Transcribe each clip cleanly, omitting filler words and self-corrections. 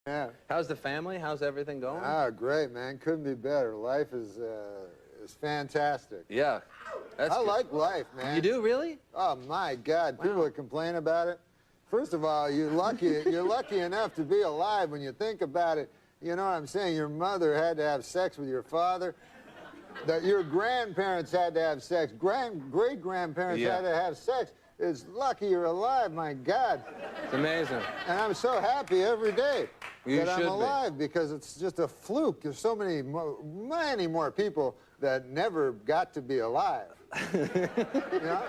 Yeah. How's the family? How's everything going? Ah, great, man. Couldn't be better. Life is fantastic. Yeah. That's I good. like life, man. You do, really? Oh my God! Wow. People that complain about it. First of all, you're lucky. You're lucky enough to be alive. When you think about it, you know what I'm saying. Your mother had to have sex with your father. That your grandparents had to have sex. Great grandparents had to have sex. It's lucky you're alive. My God. It's amazing. And I'm so happy every day that I'm alive because it's just a fluke. There's so many more people that never got to be alive. You know?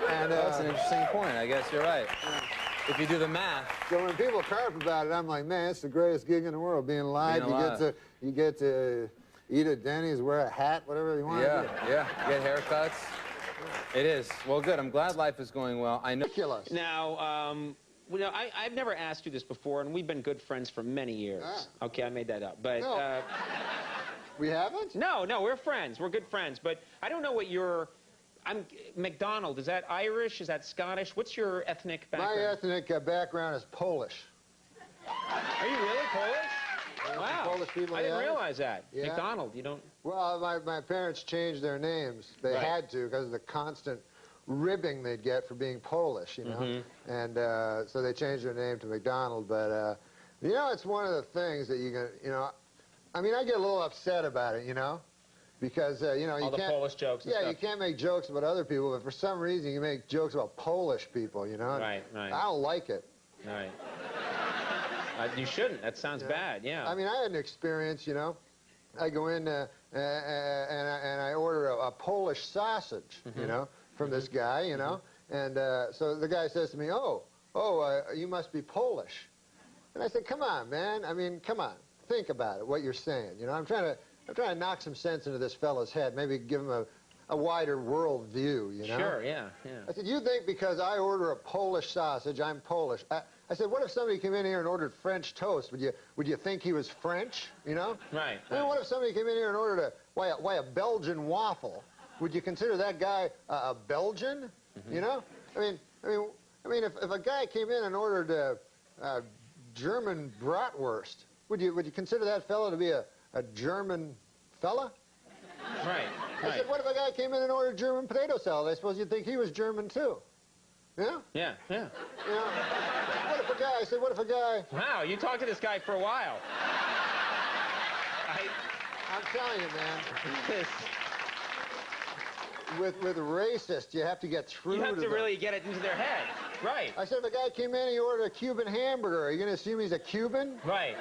And, that's an interesting point. I guess you're right. Yeah. If you do the math. So when people carp about it, I'm like, man, it's the greatest gig in the world, being alive. You get to eat at Denny's, wear a hat, whatever you want. Yeah. Get haircuts. It is. Well, good. I'm glad life is going well. I know. Ridiculous. Now, you know, I've never asked you this before, and we've been good friends for many years. Ah. Okay, I made that up. But no. We haven't? No, we're friends. We're good friends. But I don't know what your... McDonald, is that Irish? Is that Scottish? What's your ethnic background? My ethnic background is Polish. Are you really Polish? Wow. Polish people, I didn't realize that. Yeah. McDonald, you don't... Well, my parents changed their names. They had to because of the constant ribbing they'd get for being Polish, you know. And so they changed their name to McDonald. But, you know, it's one of the things that you can, you know, I mean, I get a little upset about it, you know. Because, you know, you can't... All the Polish jokes and stuff. You can't make jokes about other people, but for some reason you make jokes about Polish people, you know? Right. I don't like it. Right. You shouldn't. That sounds bad, yeah. I mean, I had an experience, you know. I go in and I order a Polish sausage, you know, from this guy, you know. And so the guy says to me, you must be Polish. And I said, come on, man. I mean, come on. Think about it, what you're saying. You know, I'm trying to knock some sense into this fellow's head, maybe give him a wider world view, you know? Sure, yeah. I said, you think because I order a Polish sausage, I'm Polish. I said, what if somebody came in here and ordered French toast? Would you think he was French, you know? Right. I mean, what if somebody came in here and ordered a Belgian waffle? Would you consider that guy a Belgian, you know? I mean, if a guy came in and ordered a German bratwurst, would you consider that fellow to be a German fella? Right. I said, what if a guy came in and ordered German potato salad? I suppose you'd think he was German too. Yeah? Yeah. You know, what if a guy... Wow, you talked to this guy for a while. I'm telling you, man. With racists, you have to get through to them. You have to really get it into their head. Right. I said, if a guy came in and he ordered a Cuban hamburger, are you going to assume he's a Cuban? Right.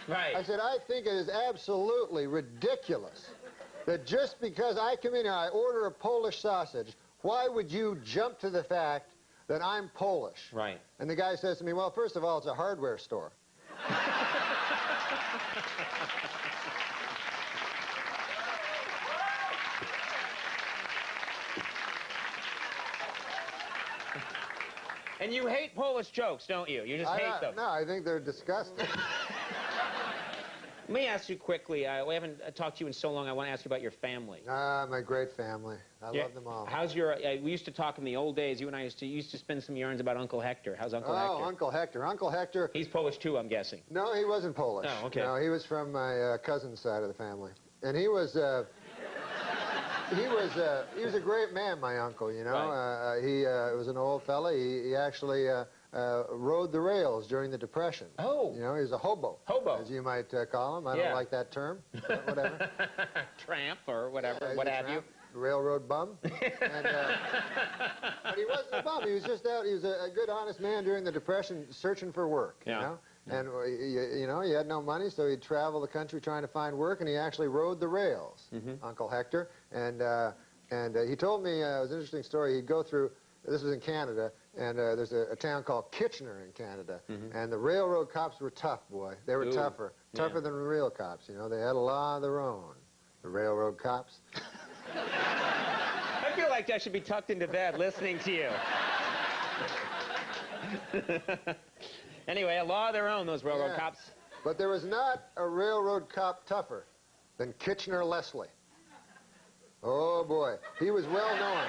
I said, I think it is absolutely ridiculous that just because I come in here, I order a Polish sausage, why would you jump to the fact that I'm Polish? Right. And the guy says to me, well, first of all, it's a hardware store. And you hate Polish jokes, don't you? You just hate them. No, I think they're disgusting. Let me ask you quickly. We haven't talked to you in so long. I want to ask you about your family. My great family. I love them all. How's your... we used to talk in the old days. You and I used to spin some yarns about Uncle Hector. How's Uncle Hector? Oh, Uncle Hector. Uncle Hector... He's Polish too, I'm guessing. No, he wasn't Polish. Oh, okay. No, he was from my cousin's side of the family. And he was... he was a great man, my uncle, you know. Right. He was an old fella. He actually rode the rails during the Depression. Oh. You know, he was a hobo. Hobo. As you might call him. I don't like that term, but whatever. Tramp or whatever, Yeah, what have you. Railroad bum. But he wasn't a bum. He was just out. He was a good, honest man during the Depression searching for work, you know. And, you know, he had no money, so he'd travel the country trying to find work, and he actually rode the rails, Uncle Hector. And he told me, it was an interesting story, he'd go through, this was in Canada, and there's a town called Kitchener in Canada, and the railroad cops were tough, boy. They were tougher than the real cops, you know. They had a law of their own, the railroad cops. I feel like I should be tucked into bed listening to you. Anyway, a law of their own, those railroad cops. But there was not a railroad cop tougher than Kitchener Leslie. Oh, boy. He was well known.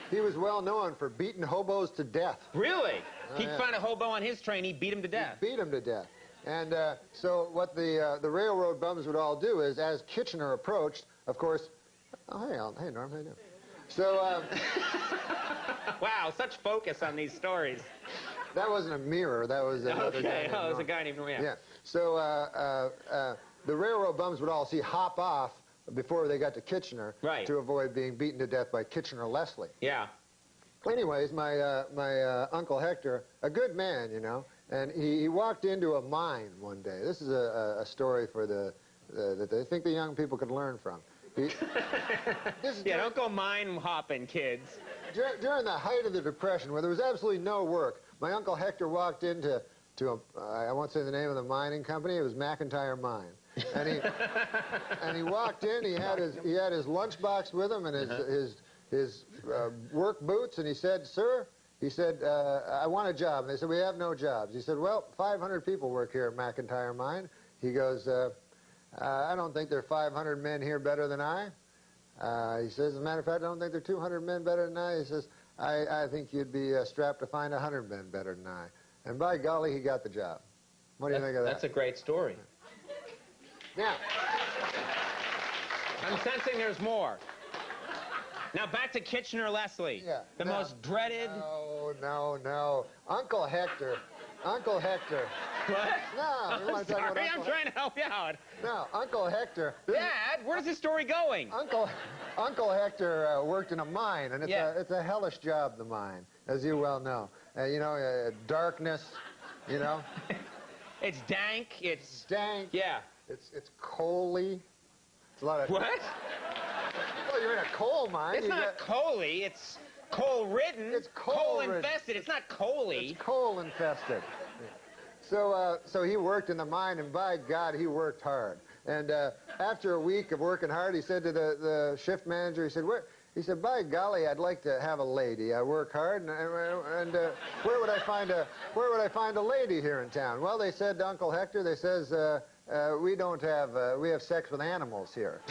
He was well known for beating hobos to death. Really? He'd find a hobo on his train, he'd beat him to death. Beat him to death. And so what the railroad bums would all do is, as Kitchener approached, of course, oh, hey, Alan. Hey, Norm, how you doing? So, Wow, such focus on these stories. that wasn't a mirror. That was another guy. Okay, named oh, it was a Norm. guy named Norm. Yeah. So the railroad bums would all hop off before they got to Kitchener to avoid being beaten to death by Kitchener-Leslie. Yeah. Anyways, my Uncle Hector, a good man, you know, and he walked into a mine one day. This is a story for that I think the young people could learn from. Don't go mine hopping, kids. During the height of the Depression, where there was absolutely no work, my Uncle Hector walked into I won't say the name of the mining company. It was McIntyre Mine, and he walked in. He had his lunchbox with him and his work boots, and he said, "Sir," he said, "I want a job." And they said, "We have no jobs." He said, "Well, 500 people work here at McIntyre Mine." He goes, "I don't think there are 500 men here better than I." He says, "As a matter of fact, I don't think there are 200 men better than I." He says, I think you'd be strapped to find 100 men better than I." And by golly, he got the job. What do you think of that? That's a great story. Now, I'm sensing there's more. Now back to Kitchener-Leslie. Yeah. The most dreaded... No. Uncle Hector. What? No, you I'm want to talk about sorry, I'm Uncle trying to help you out. No, Uncle Hector. Dad, where's this story going? Uncle Hector worked in a mine, and it's a hellish job, the mine, as you well know. Darkness, you know. It's dank. It's dank. Yeah. It's coaly. It's a lot of... What? Well, you're in a coal mine. It's not coaly. It's coal-ridden. It's coal-infested. It's not coaly. It's coal-infested. So he worked in the mine, and by God, he worked hard. And after a week of working hard, he said to the shift manager, he said, He said, "By golly, I'd like to have a lady. I work hard, and where would I find a lady here in town?" Well, they said to Uncle Hector, they says, we have sex with animals here.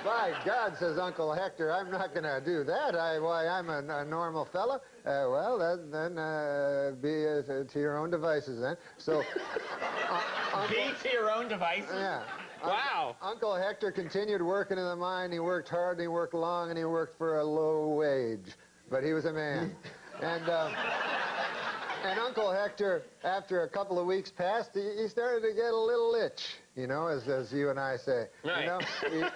By God, says Uncle Hector, I'm not going to do that. I'm a normal fella. Well, then be to your own devices then. So, be to your own devices? Yeah. Wow. Uncle Hector continued working in the mine. He worked hard, and he worked long, and he worked for a low wage. But he was a man. And Uncle Hector, after a couple of weeks passed, he started to get a little itch, you know, as you and I say. Right. You know,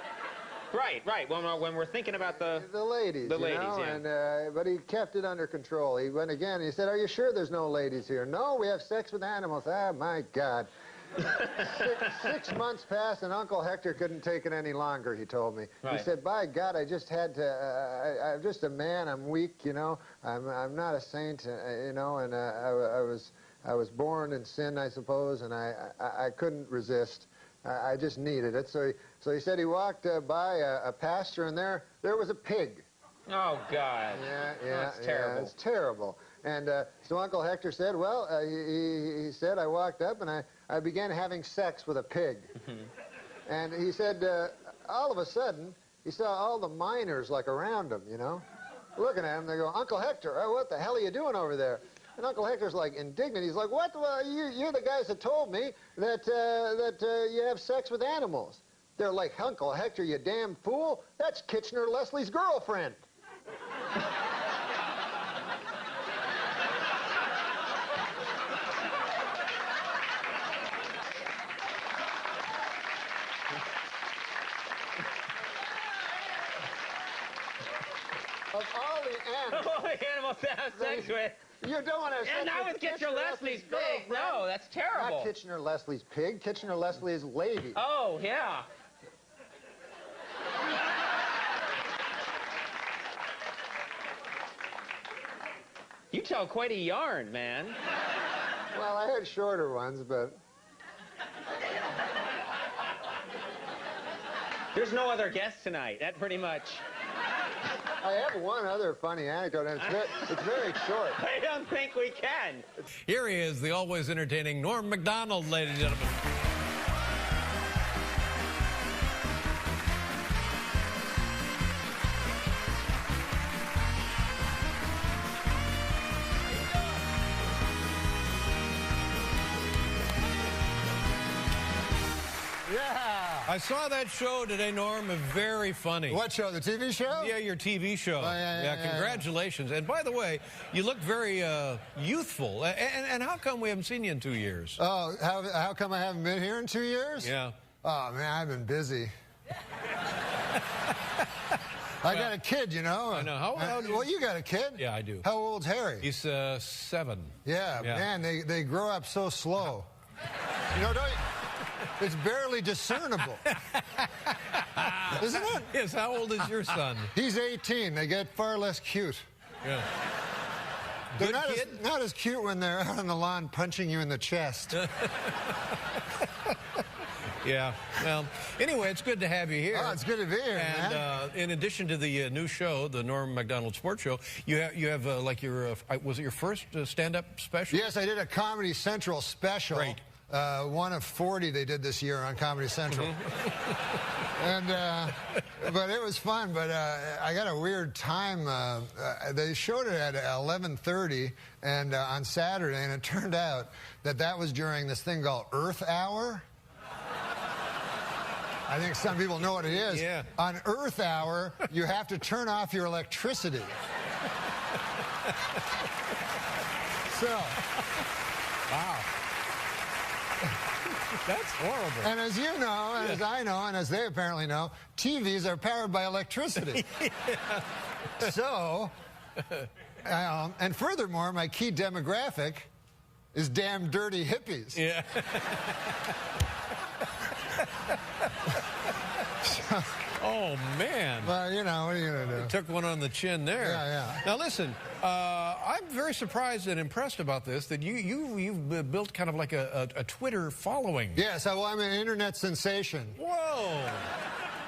Right. When we're thinking about the ladies, yeah. And but he kept it under control. He went again. He said, "Are you sure there's no ladies here?" "No, we have sex with animals." "Ah, my God." 6 months passed, and Uncle Hector couldn't take it any longer, he told me. Right. He said, "By God, I just had to, I'm just a man, I'm weak, you know, I'm not a saint, you know, and I was born in sin, I suppose, and I couldn't resist. I just needed it." So he said he walked by a pasture, and there was a pig. Oh, God. Yeah, That's terrible. Yeah, it's terrible. And so Uncle Hector said, well, he said, I walked up and I began having sex with a pig. And he said, all of a sudden, he saw all the miners like around him, you know, looking at him. They go, "Uncle Hector, what the hell are you doing over there?" And Uncle Hector's like indignant. He's like, "What? Well, you're the guys that told me that you have sex with animals." They're like, "Uncle Hector, you damn fool. That's Kitchener-Leslie's girlfriend." Of all the animals. All the animals to have sex with. You don't want to have sex And that was Kitchener-Leslie's pig. No, that's terrible. Not Kitchener-Leslie's pig. Kitchener-Leslie's lady. Oh, yeah. You tell quite a yarn, man. Well, I had shorter ones, but... There's no other guest tonight. That pretty much. I have one other funny anecdote, and it's very short. I don't think we can. Here he is, the always entertaining Norm Macdonald, ladies and gentlemen. Yeah. I saw that show today, Norm. Very funny. What show? The TV show? Yeah, your TV show. Yeah, congratulations. And by the way, you look very youthful. And how come we haven't seen you in 2 years? Oh, how come I haven't been here in 2 years? Yeah. Oh, man, I've been busy. I got a kid, you know. I know. How old? Well, you got a kid? Yeah, I do. How old's Harry? He's 7. Yeah, man, they grow up so slow. You know, it's barely discernible. Isn't it? Yes, how old is your son? He's 18. They get far less cute. Yeah. They're Good not as cute when they're out on the lawn punching you in the chest. Yeah. Well, anyway, it's good to have you here. Oh, it's good to be here, and, man. In addition to the new show, the Norm Macdonald Sports Show, you have like your was it your first stand-up special? Yes, I did a Comedy Central special. Great. One of 40 they did this year on Comedy Central. And but it was fun. But I got a weird time. They showed it at 11:30 and on Saturday, and it turned out that was during this thing called Earth Hour. I think some people know what it is. Yeah. On Earth Hour, you have to turn off your electricity. So. Wow. That's horrible. And as you know, and as I know, and as they apparently know, TVs are powered by electricity. Yeah. So, and furthermore, my key demographic is damn dirty hippies. Yeah. Oh, man. Well, you know, what are you going to do? Took one on the chin there. Yeah. Now, listen, I'm very surprised and impressed about this, that you've built kind of like a Twitter following. Yes, well, I'm an internet sensation. Whoa.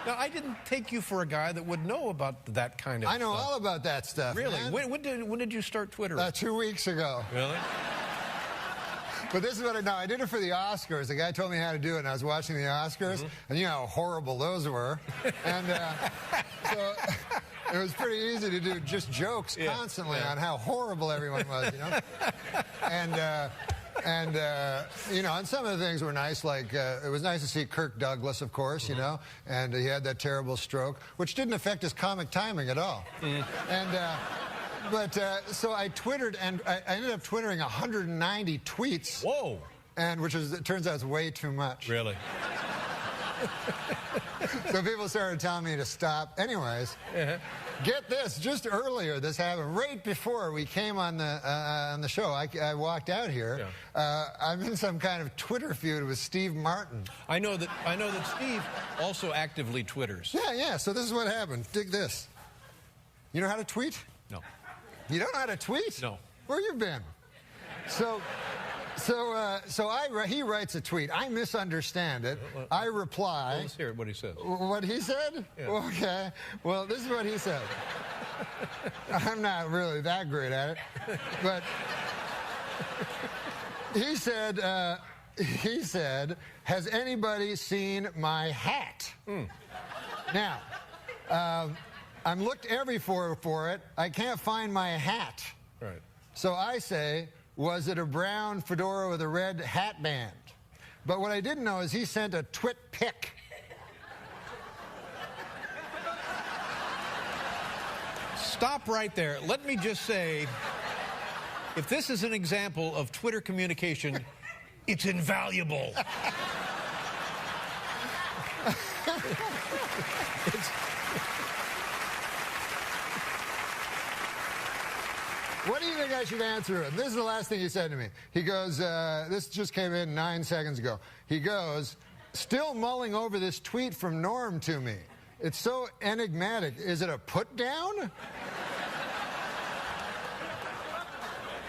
Now, I didn't take you for a guy that would know about that kind of stuff. I know all about that stuff, Really? man. When did you start Twitter? 2 weeks ago. Really? But this is what I know. I did it for the Oscars. The guy told me how to do it, and I was watching the Oscars, and you know how horrible those were. And so it was pretty easy to do just jokes constantly on how horrible everyone was, you know. And you know, and some of the things were nice, like it was nice to see Kirk Douglas, of course, you know, and he had that terrible stroke, which didn't affect his comic timing at all. But so I Twittered, and I ended up Twittering 190 tweets. Whoa. And it turns out it's way too much. Really? So people started telling me to stop. Anyways, get this, just earlier this happened, right before we came on the show. I walked out here. Yeah. I'm in some kind of Twitter feud with Steve Martin. I know that Steve also actively Twitters. Yeah. So this is what happened. Dig this. You know how to tweet? No. You don't know how to tweet? No. Where you been? He writes a tweet. I misunderstand it. I reply. Let's hear what he says. What he said? Yeah. Okay. Well, this is what he said. I'm not really that great at it, but he said, has anybody seen my hat? Now, I'm looked everywhere for it. I can't find my hat. Right. So I say, was it a brown fedora with a red hat band? But what I didn't know is he sent a twit pic. Stop right there. Let me just say, if this is an example of Twitter communication, it's invaluable. What do you think I should answer him? This is the last thing he said to me. He goes, this just came in 9 seconds ago. He goes, still mulling over this tweet from Norm to me. It's so enigmatic. Is it a put down?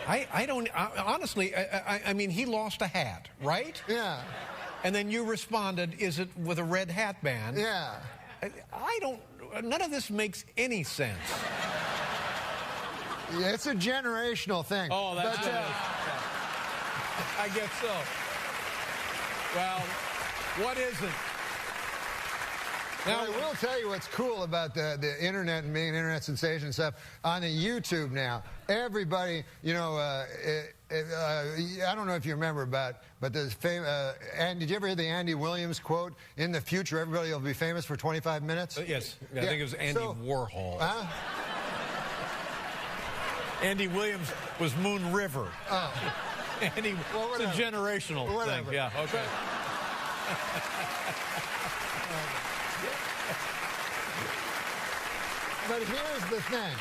Honestly, I mean, he lost a hat, right? Yeah. And then you responded, is it with a red hat band? Yeah. None of this makes any sense. Yeah, it's a generational thing. Oh, that's it. I guess so. Well, what isn't? Now, I will tell you what's cool about the internet and being an internet sensation and stuff. On the YouTube now, everybody, you know, I don't know if you remember but there's and did you ever hear the Andy Williams quote? In the future, everybody will be famous for 25 minutes. Yes, I think it was Andy Warhol. Huh? Andy Williams was Moon River. Oh. Andy, it's a generational thing. Yeah. Okay. But here's the thing.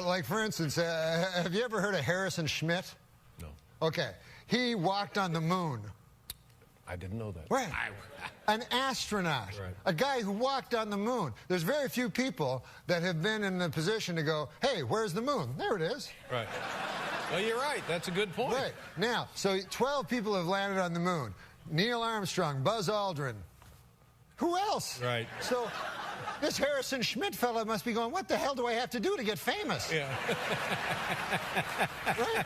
Like, for instance, have you ever heard of Harrison Schmitt? No. Okay. He walked on the moon. I didn't know that. Right. An astronaut. Right. A guy who walked on the moon. There's very few people that have been in the position to go, hey, where's the moon? There it is. Right. Well, you're right. That's a good point. Right. Now, so 12 people have landed on the moon. Neil Armstrong, Buzz Aldrin. Who else? Right. So this Harrison Schmitt fellow must be going, what the hell do I have to do to get famous? Yeah. Right?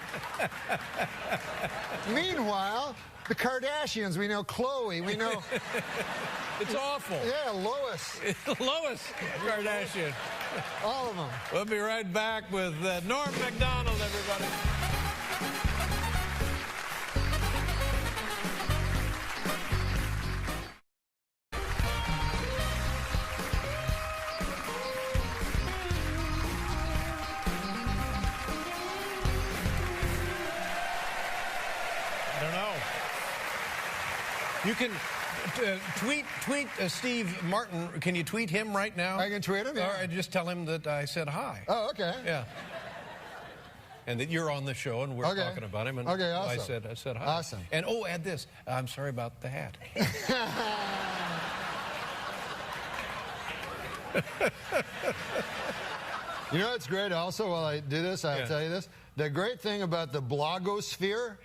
Meanwhile, the Kardashians, we know Khloe, we know... It's awful. Yeah, Lois. Lois Kardashian. All of them. We'll be right back with Norm Macdonald, everybody. I don't know. You can tweet Steve Martin. Can you tweet him right now? I can tweet him, yeah. Or just tell him that I said hi. Oh, okay. Yeah. And that you're on the show and we're talking about him. And okay, awesome. I said hi. Awesome. And add this. I'm sorry about the hat. You know what's great also while I do this, I'll tell you this. The great thing about the blogosphere.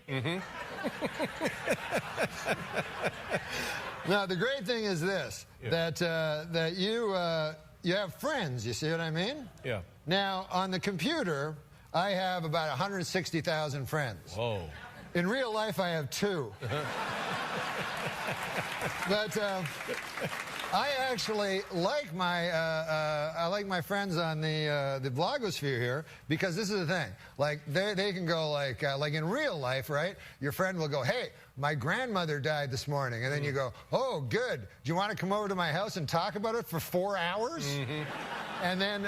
Now, the great thing is this, that you have friends, you see what I mean? Yeah. Now, on the computer, I have about 160,000 friends. Whoa. In real life, I have 2. But I actually like my friends on the blogosphere here, because this is the thing. Like they can go like in real life, right? Your friend will go, hey, my grandmother died this morning, and then you go, oh, good. Do you want to come over to my house and talk about it for 4 hours? And then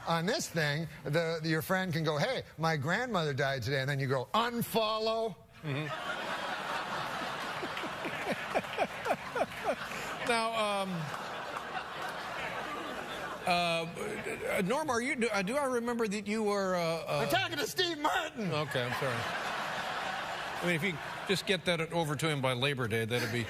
on this thing, your friend can go, hey, my grandmother died today, and then you go, unfollow. Now, Norm, are you? Do I remember that you were? I'm talking to Steve Martin. Okay, I'm sorry. I mean, if you just get that over to him by Labor Day, that'd be.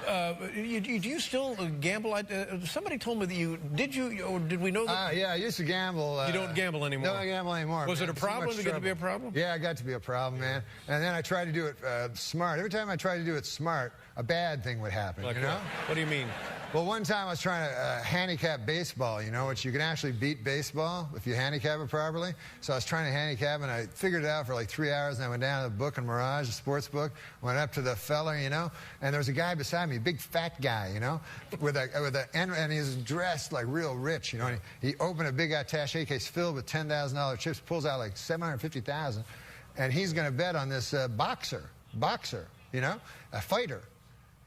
Do you still gamble? Somebody told me that you did. Or did we know that? Yeah, I used to gamble. You don't gamble anymore? No, I gamble anymore. Was it a problem? Did it get to be a problem? Yeah, it got to be a problem, man. And then I tried to do it smart. Every time I tried to do it smart, a bad thing would happen, like you know? What do you mean? Well, one time I was trying to handicap baseball, you know, which you can actually beat baseball if you handicap it properly. So I was trying to handicap, and I figured it out for like 3 hours, and I went down to the book in Mirage, the sports book, went up to the fella, you know, and there was a guy beside me, a big fat guy, you know, and he was dressed like real rich, you know, and he opened a big attache case filled with $10,000 chips, pulls out like $750,000, and he's going to bet on this boxer, you know, a fighter,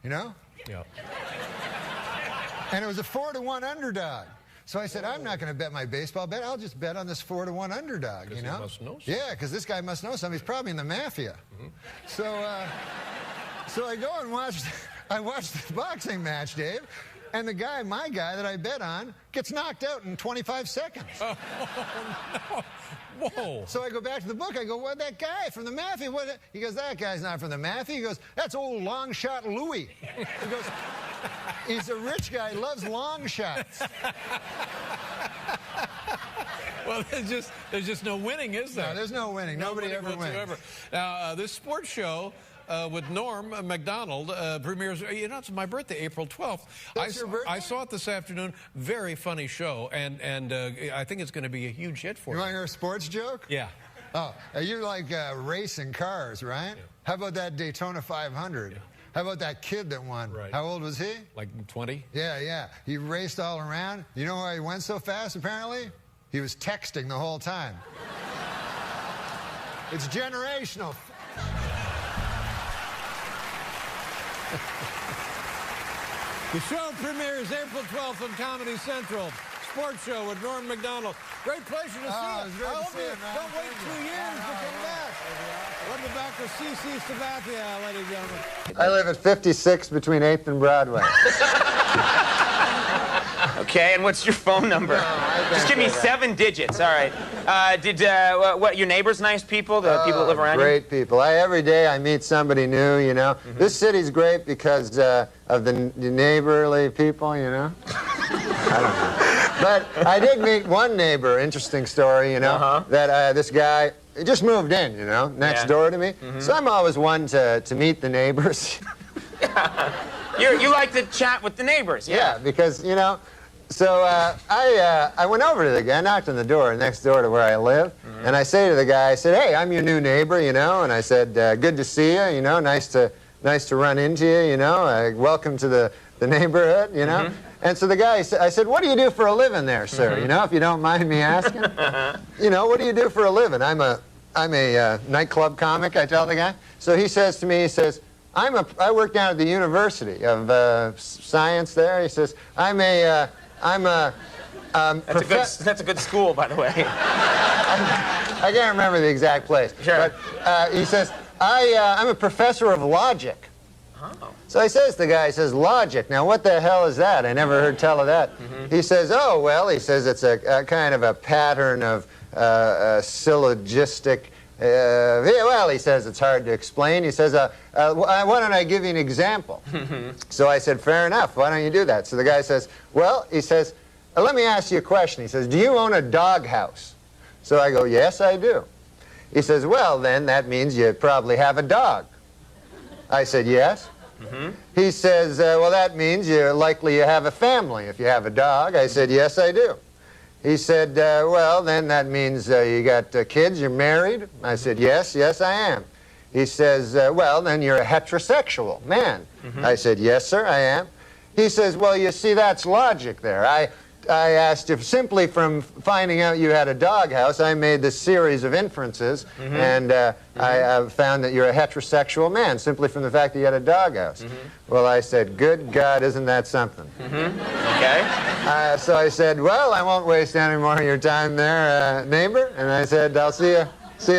you know? Yeah. And it was a 4-to-1 underdog. So I said, I'm not going to bet my baseball bet. I'll just bet on this 4-to-1 underdog, you know? He must know something. Yeah, because this guy must know something. He's probably in the mafia. So I go and watch the boxing match, Dave, and my guy that I bet on, gets knocked out in 25 seconds. Oh, no. Whoa. So I go back to the book. I go, what, that guy from the mafia? He goes, that guy's not from the mafia. He goes, that's old long shot Louie. He goes, he's a rich guy, loves long shots. Well, there's just no winning, is there? No, there's no winning. Nobody ever wins. Now, this sports show with Norm Macdonald premieres, you know, it's my birthday, April 12th. That's your birthday? I saw it this afternoon. Very funny show, and I think it's going to be a huge hit for you. You want to hear a sports joke? Yeah. Oh, you like racing cars, right? Yeah. How about that Daytona 500? Yeah. How about that kid that won? Right. How old was he? Like 20? Yeah. He raced all around. You know why he went so fast, apparently? He was texting the whole time. It's generational. The show premieres April 12th on Comedy Central. Sports show with Norm Macdonald. Great pleasure to see you. It was great I to hope see you, you man. don't wait 2 years to come back. Welcome back to C.C. Sabathia, ladies and gentlemen. I live at 56 between 8th and Broadway. Okay, and what's your phone number? Just give me 7 digits. All right. What, your neighbors nice people? The people that live around you? Great people. Every day I meet somebody new, you know. This city's great because of the neighborly people, you know. I don't know. But I did meet one neighbor, interesting story, you know, that this guy he just moved in, you know, next door to me. So I'm always one to meet the neighbors. You like to chat with the neighbors, Yeah, because, you know, so I went over to the guy, I knocked on the door next door to where I live, and I say to the guy, I said, hey, I'm your new neighbor, you know, and I said, good to see you, you know, nice to run into you, you know, welcome to the neighborhood, you know. And so the guy, I said, what do you do for a living there, sir, you know, if you don't mind me asking? You know, what do you do for a living? I'm a nightclub comic, I tell the guy. So he says to me, he says, I work down at the University of Science there. He says, that's a good school, by the way. I can't remember the exact place. Sure. But he says, I'm a professor of logic. Oh. So he says, the guy says, logic. Now, what the hell is that? I never heard tell of that. He says, oh, well, he says it's a kind of a pattern of syllogistic. Well, he says it's hard to explain. He says, why don't I give you an example? So I said, fair enough. Why don't you do that? So the guy says, well, he says, let me ask you a question. He says, do you own a doghouse? So I go, yes, I do. He says, well, then that means you probably have a dog. I said, yes. He says, well, that means you're likely you have a family if you have a dog. I said, yes, I do. He said, well, then that means you got kids, you're married? I said, yes, yes, I am. He says, well, then you're a heterosexual man. I said, yes, sir, I am. He says, well, you see, that's logic there. I asked if simply from finding out you had a doghouse, I made this series of inferences, and I found that you're a heterosexual man simply from the fact that you had a doghouse. Well, I said, good God, isn't that something? Okay. So I said, well, I won't waste any more of your time there, neighbor. And I said, I'll see you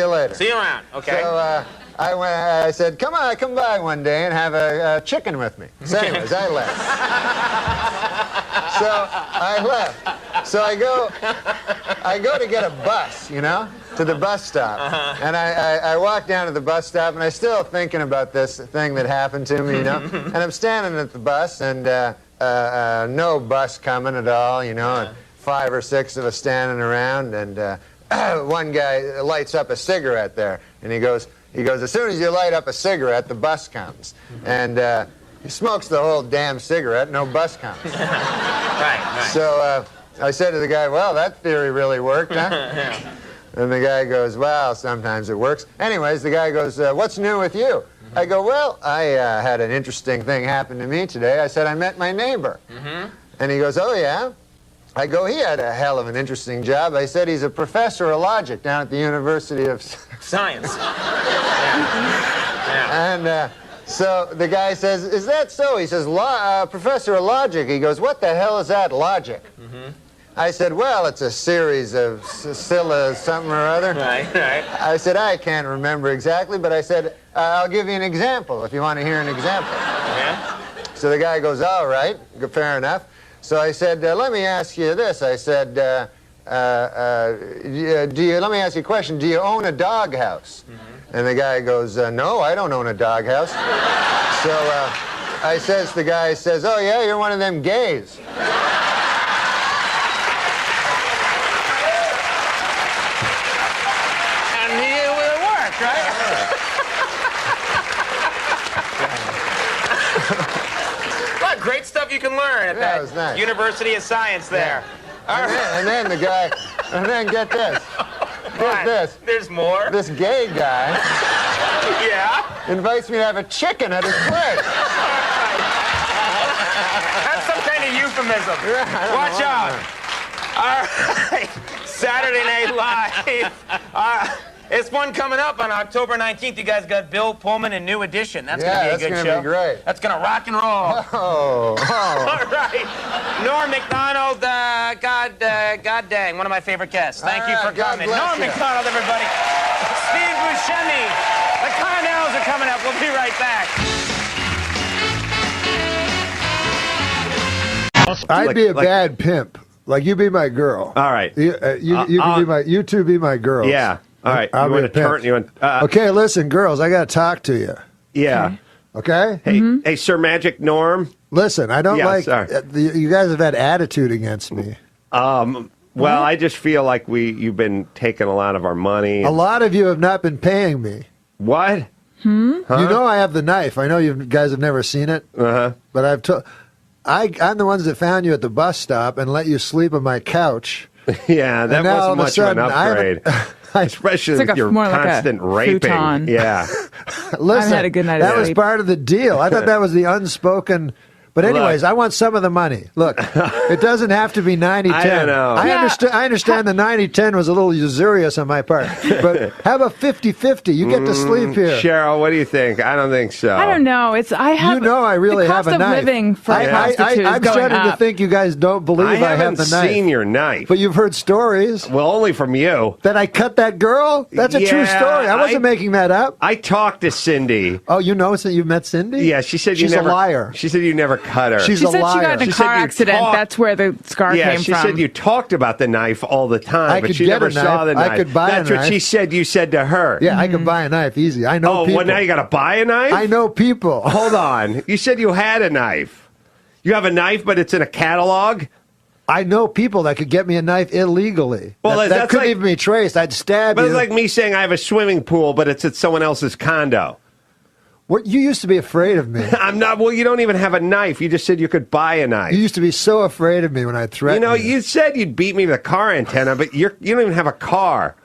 later. See you around. Okay. So I said, come by one day and have a chicken with me. So anyways, I left. So I left. So I go to get a bus, you know, to the bus stop. And I walk down to the bus stop, and I'm still thinking about this thing that happened to me, you know. And I'm standing at the bus, and no bus coming at all, you know, and 5 or 6 of us standing around, and one guy lights up a cigarette there, and he goes, as soon as you light up a cigarette, the bus comes. And he smokes the whole damn cigarette, no bus comes. Right. So I said to the guy, well, that theory really worked, huh? Yeah. And the guy goes, well, sometimes it works. Anyways, the guy goes, what's new with you? I go, well, I had an interesting thing happen to me today. I said, I met my neighbor. And he goes, oh, yeah? I go, he had a hell of an interesting job. I said, he's a professor of logic down at the University of Science. And so the guy says, is that so? He says, professor of logic. He goes, what the hell is that, logic? I said, well, it's a series of something or other. Right. I said, I can't remember exactly, but I said, I'll give you an example if you want to hear an example. Yeah. So the guy goes, all right, fair enough. So I said, let me ask you this. I said, let me ask you a question. Do you own a doghouse? And the guy goes, no, I don't own a doghouse. So the guy says, oh, yeah, you're one of them gays. And it worked, right? What great stuff you can learn at Yeah, it was that nice. University of Science there. All right. And then the guy, and then get this. Get this. There's more. This gay guy Yeah. invites me to have a chicken at his place. That's some kind of euphemism. Yeah, I don't Watch know. out. All right. Saturday Night Live. It's one coming up on October 19th. You guys got Bill Pullman and New Edition. That's going to be a good show. That's going to be great. That's going to rock and roll. Oh. All right. Norm Macdonald, God dang, one of my favorite guests. Thank you for coming. Norm Macdonald, everybody. Steve Buscemi. The Connells are coming up. We'll be right back. I'd be a bad pimp. Like, you be my girl. All right. You two be my girls. Yeah. All right. I'll you be want a to turn? pimp. Okay, listen, girls, I got to talk to you. Yeah. Okay? Hey, Sir Magic Norm. Listen, I don't sorry. you guys have had attitude against me. Well, I just feel like you've been taking a lot of our money. A lot of you have not been paying me. What? Huh? You know I have the knife. I know you guys have never seen it. But I'm the ones that found you at the bus stop and let you sleep on my couch. Yeah, that wasn't much of an upgrade. Especially with your constant raping. Futon. Yeah. Listen, I had a good night of that was sleep. part of the deal. I thought that was the unspoken. But anyways, I want some of the money. Look, it doesn't have to be 90-10. I don't know. I understand the 90-10 was a little usurious on my part. But how about 50-50? You get to sleep here. Cheryl, what do you think? I don't think so. I don't know. I really have a knife. The cost of living for a prostitute I'm is going starting up. to think you guys don't believe I have the knife. I haven't seen your knife. But you've heard stories. Well, only from you. That I cut that girl? That's a true story. I wasn't making that up. I talked to Cindy. Oh, you know that you met Cindy? Yeah, she said she's you never. a liar. She said you never cut her. She's She a said liar. she got in a car accident. That's where the scar came from. Yeah, she said you talked about the knife all the time, but she get never a knife. saw the knife. I could buy That's a what knife. she said you said to her. Yeah, I could buy a knife easy. I know people. Well, now you got to buy a knife? I know people. Hold on. You said you had a knife. You have a knife, but it's in a catalog? I know people that could get me a knife illegally. Well, that couldn't even be traced. I'd stab you. But it's like me saying I have a swimming pool, but it's at someone else's condo. What, you used to be afraid of me. I'm not. Well, you don't even have a knife. You just said you could buy a knife. You used to be so afraid of me when I threatened you. You said you'd beat me with a car antenna, but you don't even have a car.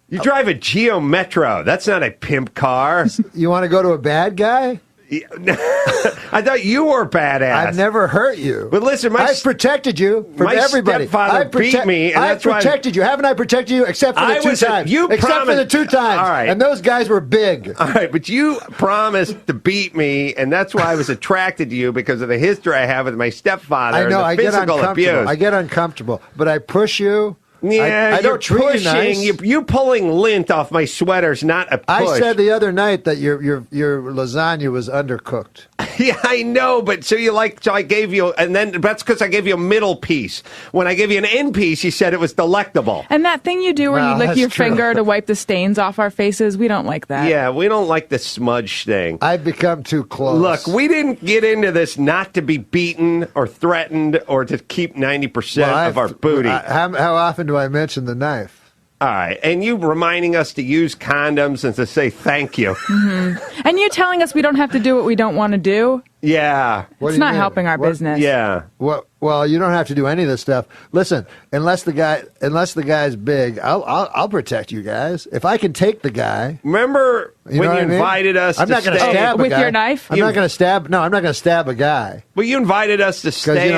You drive a Geo Metro. That's not a pimp car. You want to go to a bad guy? I thought you were badass. I've never hurt you. But listen, I've protected you from everybody. Stepfather beat me, and I've that's why protected you. Haven't I protected you? Except for the two times. Except for the 2 times. All right. And those guys were big. All right, but you promised to beat me, and that's why I was attracted to you, because of the history I have with my stepfather. I know. And I the get physical uncomfortable. abuse. I get uncomfortable. But I push you. Yeah, I don't treat pushing. you nice. You pulling lint off my sweater's not a push. I said the other night that your lasagna was undercooked. Yeah, I know, but so I gave you, and then that's because I gave you a middle piece. When I gave you an end piece, you said it was delectable. And that thing you do where you lick your finger to wipe the stains off our faces, we don't like that. Yeah, we don't like the smudge thing. I've become too close. Look, we didn't get into this not to be beaten or threatened or to keep 90% of our booty. How often do I mention the knife? All right, and you reminding us to use condoms and to say thank you. Mm-hmm. And you telling us we don't have to do what we don't want to do? Yeah. It's not helping our business. Yeah. Well, you don't have to do any of this stuff. Listen, unless the guy's big, I'll protect you guys. If I can take the guy. Remember when you invited us I'm to not going to stay stab a with guy. your knife? I'm not going to stab. No, I'm not going to stab a guy. Well, you invited us to stay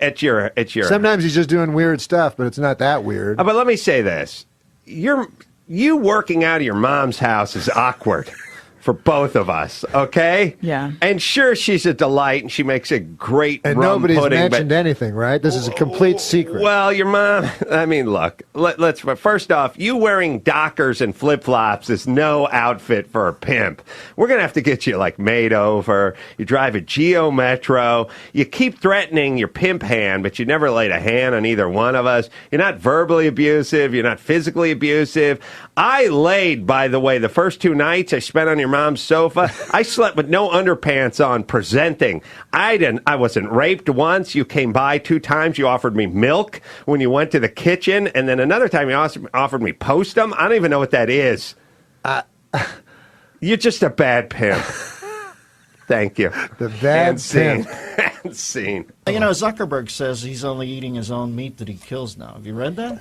at your. Sometimes he's just doing weird stuff, but it's not that weird. But let me say this: you working out of your mom's house is awkward for both of us, okay? Yeah. And sure, she's a delight, and she makes a great and rum nobody's pudding. mentioned anything, right? This is a complete secret. Well, your mom. I mean, look. Let's. First off, you wearing Dockers and flip flops is no outfit for a pimp. We're gonna have to get you like made over. You drive a Geo Metro. You keep threatening your pimp hand, but you never laid a hand on either one of us. You're not verbally abusive. You're not physically abusive. I laid, by the way, the first 2 nights I spent on your mom's sofa. I slept with no underpants on, presenting. I wasn't raped once. You came by 2 times. You offered me milk when you went to the kitchen, and then another time you offered me postum. I don't even know what that is. You're just a bad pimp. Thank you. The bad scene. pimp. And scene. You know, Zuckerberg says he's only eating his own meat that he kills now. Have you read that?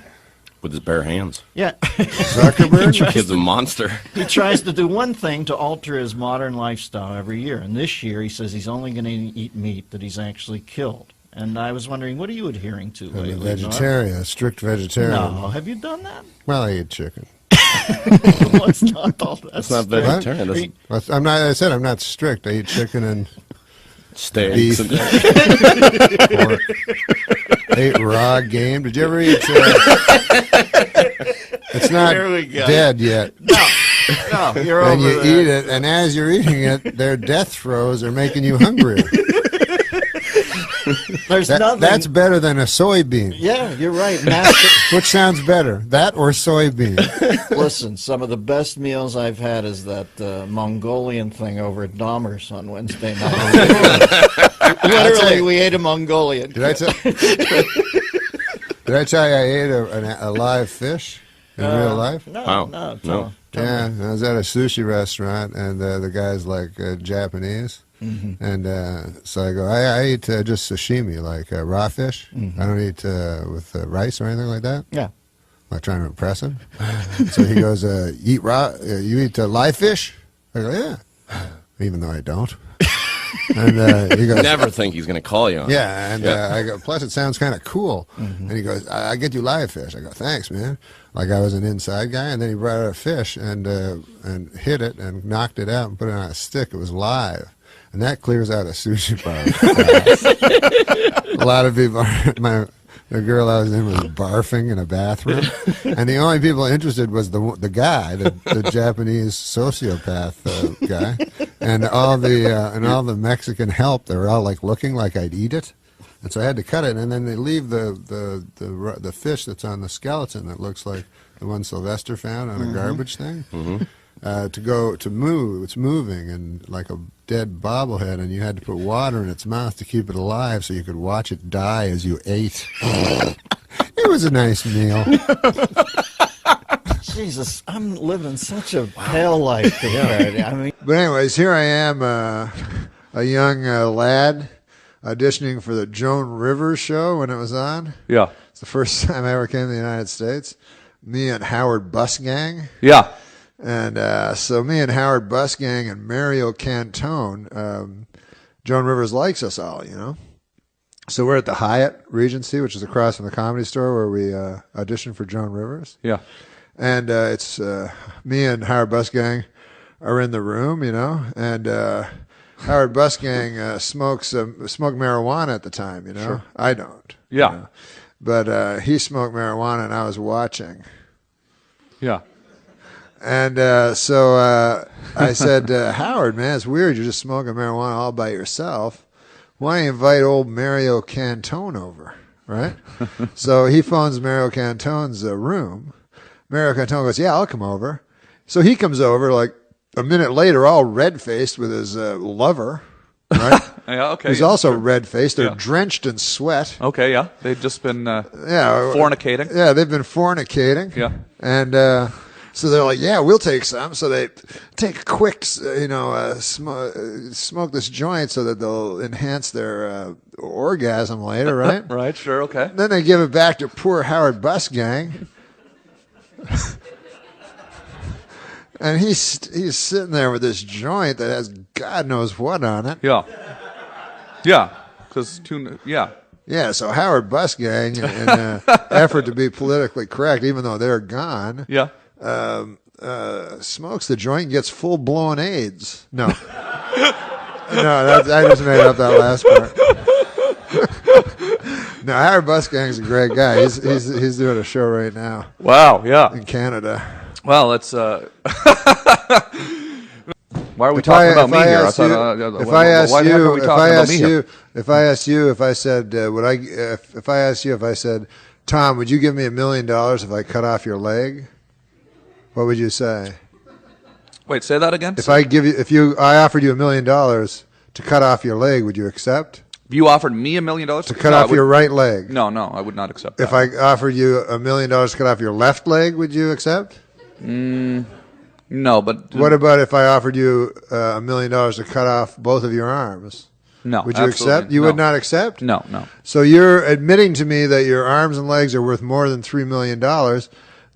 With his bare hands. Yeah. Zuckerberg? The kid's a monster. He tries to do one thing to alter his modern lifestyle every year. And this year he says he's only going to eat meat that he's actually killed. And I was wondering, what are you adhering to I'm a lately? vegetarian, a strict vegetarian. No, have you done that? Well, I eat chicken. Let's not all that. That's not strict. vegetarian. That's I'm not. I said I'm not strict. I eat chicken and steaks. beef. Pork. I ate raw game. Did you ever eat? It's not There we go. dead yet. No, you're And over you there. eat it, and as you're eating it, their death throes are making you hungrier. There's nothing. That's better than a soybean. Yeah, you're right. Which sounds better, that or soybean? Listen, some of the best meals I've had is that Mongolian thing over at Dahmer's on Wednesday night. Literally, we ate a Mongolian. Did I tell you I ate a live fish in real life? No, Wow. no. Yeah, I was at a sushi restaurant, and the guy's like Japanese. Mm-hmm. And so I go, I eat just sashimi, like raw fish. Mm-hmm. I don't eat with rice or anything like that. Yeah. Like trying to impress him. So he goes, eat raw, you eat live fish? I go, yeah. Even though I don't. And he goes, Never think he's going to call you on it. yeah, and I go, plus it sounds kind of cool. And he goes, I get you live fish. I go, thanks, man. Like I was an inside guy, and then he brought out a fish and hit it and knocked it out and put it on a stick. It was live. And that clears out a sushi bar. A lot of people, the girl I was in was barfing in a bathroom. And the only people interested was the guy, the Japanese sociopath guy. And all the Mexican help, they were all like looking like I'd eat it. And so I had to cut it, and then they leave the fish that's on the skeleton that looks like the one Sylvester found on a garbage thing to move. It's moving and like a dead bobblehead, and you had to put water in its mouth to keep it alive so you could watch it die as you ate. It was a nice meal. Jesus, I'm living such a pale life compared. I mean, But anyways, here I am, a young lad auditioning for the Joan Rivers show when it was on. Yeah. It's the first time I ever came to the United States. Me and Howard Busgang. Yeah. And so me and Howard Busgang and Mario Cantone, Joan Rivers likes us all, you know. So we're at the Hyatt Regency, which is across from the Comedy Store, where we auditioned for Joan Rivers. Yeah. And it's me and Howard Busgang are in the room, you know, and Howard Busgang smoked marijuana at the time, you know. Sure. I don't. Yeah. You know? But he smoked marijuana, and I was watching. Yeah. And so I said, Howard, man, it's weird. You're just smoking marijuana all by yourself. Why don't you invite old Mario Cantone over, right? So he phones Mario Cantone's room. Mario Cantone goes, yeah, I'll come over. So he comes over like a minute later, all red-faced with his lover, right? Yeah, okay. He's also red-faced. They're Yeah. drenched in sweat. Okay, yeah. They've just been Yeah, fornicating. Yeah, they've been fornicating. Yeah. And so they're like, yeah, we'll take some. So they take a quick, smoke this joint so that they'll enhance their orgasm later, right? Right, sure, okay. Then they give it back to poor Howard Busgang. And he's sitting there with this joint that has God knows what on it. Yeah. Yeah. Because, yeah. Yeah, so Howard Busgang, in an effort to be politically correct, even though they're gone, Yeah. smokes the joint and gets full-blown AIDS. No. No, I just made up that last part. No, Howard Busgang's a great guy. He's doing a show right now. Wow, yeah. In Canada. Well, let's... Why are we talking about me here? If I said, Tom, would you give me $1 million if I cut off your leg? What would you say? Wait, say that again? If I offered you $1 million to cut off your leg, would you accept? If you offered me $1 million to cut off your right leg? No, I would not accept that. If I offered you $1 million to cut off your left leg, would you accept? No, but... What about if I offered you $1 million to cut off both of your arms? No, would you accept? You would not accept? No. So you're admitting to me that your arms and legs are worth more than $3 million.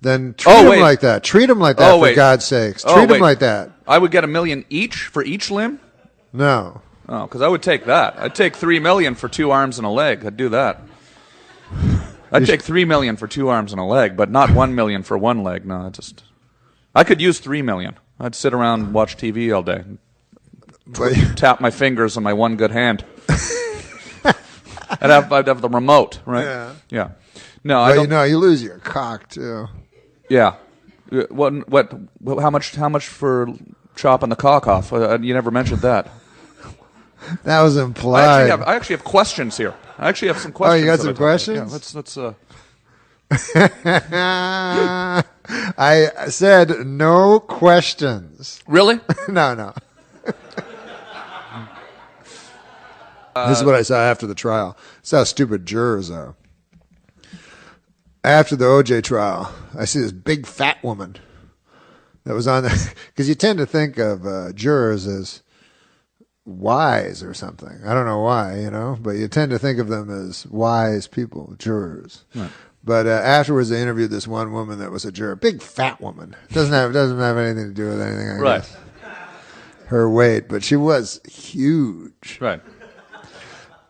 Then treat them like that. Treat them like that, for God's sakes. Treat them like that. I would get $1 million each for each limb? No. Oh, because I would take that. I'd take $3 million for 2 arms and a leg. I'd do that. I'd take $3 million for 2 arms and a leg, but not $1 million for 1 leg. No, I could use 3 million. I'd sit around and watch TV all day. Tap my fingers on my one good hand. I'd have the remote, right? Yeah. No, I don't. You lose your cock too. Yeah. What? How much for chopping the cock off? You never mentioned that. That was implied. I actually have questions here. I actually have some questions. Oh, you got some questions? Yeah. Let's. I said no questions. Really? No. This is what I saw after the trial. This is how stupid jurors are. After the O.J. trial, I see this big fat woman that was on there. Because you tend to think of jurors as wise or something. I don't know why, but you tend to think of them as wise people, jurors. Right. But afterwards, they interviewed this one woman that was a juror, big fat woman. Doesn't have anything to do with anything. I guess. Her weight, but she was huge. Right.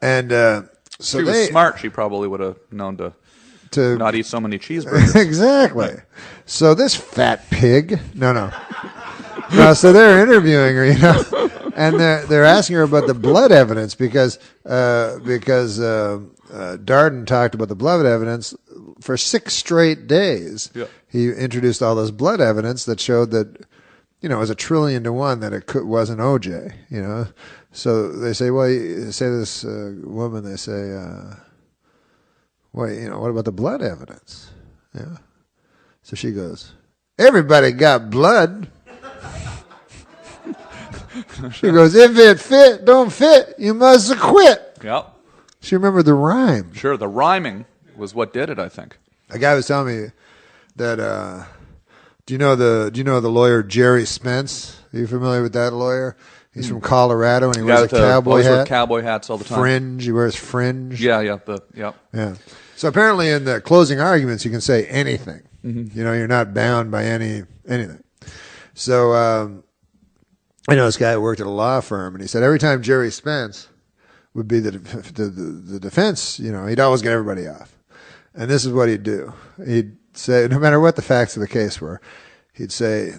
And so she was smart. She probably would have known to not eat so many cheeseburgers. Exactly. Right. So this fat pig. No. So they're interviewing her, and they're asking her about the blood evidence because Darden talked about the blood evidence for 6 straight days. Yeah. He introduced all this blood evidence that showed that, it was 1 trillion to 1 that it wasn't OJ, So they say, well, say this woman, they say, what about the blood evidence? Yeah. So she goes, everybody got blood. She goes, if it don't fit, you must acquit. Yep. She remembered the rhyme. Sure, the rhyming was what did it, I think. A guy was telling me that, do you know the lawyer Jerry Spence? Are you familiar with that lawyer? He's from Colorado, and he wears a cowboy hat. Wear cowboy hats all the time. Fringe. He wears fringe. Yeah. Yeah. So apparently in the closing arguments, you can say anything. Mm-hmm. You're not bound by anything. So I know this guy who worked at a law firm, and he said every time Jerry Spence would be the defense, he'd always get everybody off. And this is what he'd do. He'd say, no matter what the facts of the case were, he'd say,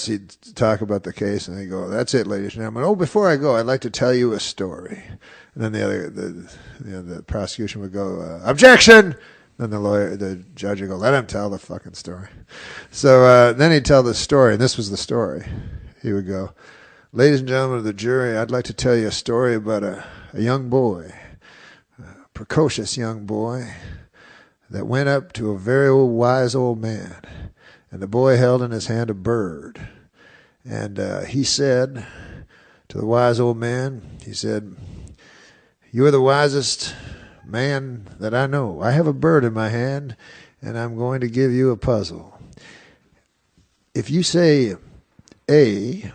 he'd talk about the case, and he'd go, that's it, ladies and gentlemen. Oh, before I go, I'd like to tell you a story. And then the prosecution would go, objection! Then the judge would go, let him tell the fucking story. So then he'd tell the story, and this was the story. He would go, ladies and gentlemen of the jury, I'd like to tell you a story about a young boy, a precocious young boy, that went up to a very wise old man. And the boy held in his hand a bird. And he said to the wise old man, he said, you're the wisest man that I know. I have a bird in my hand, and I'm going to give you a puzzle. If you say A,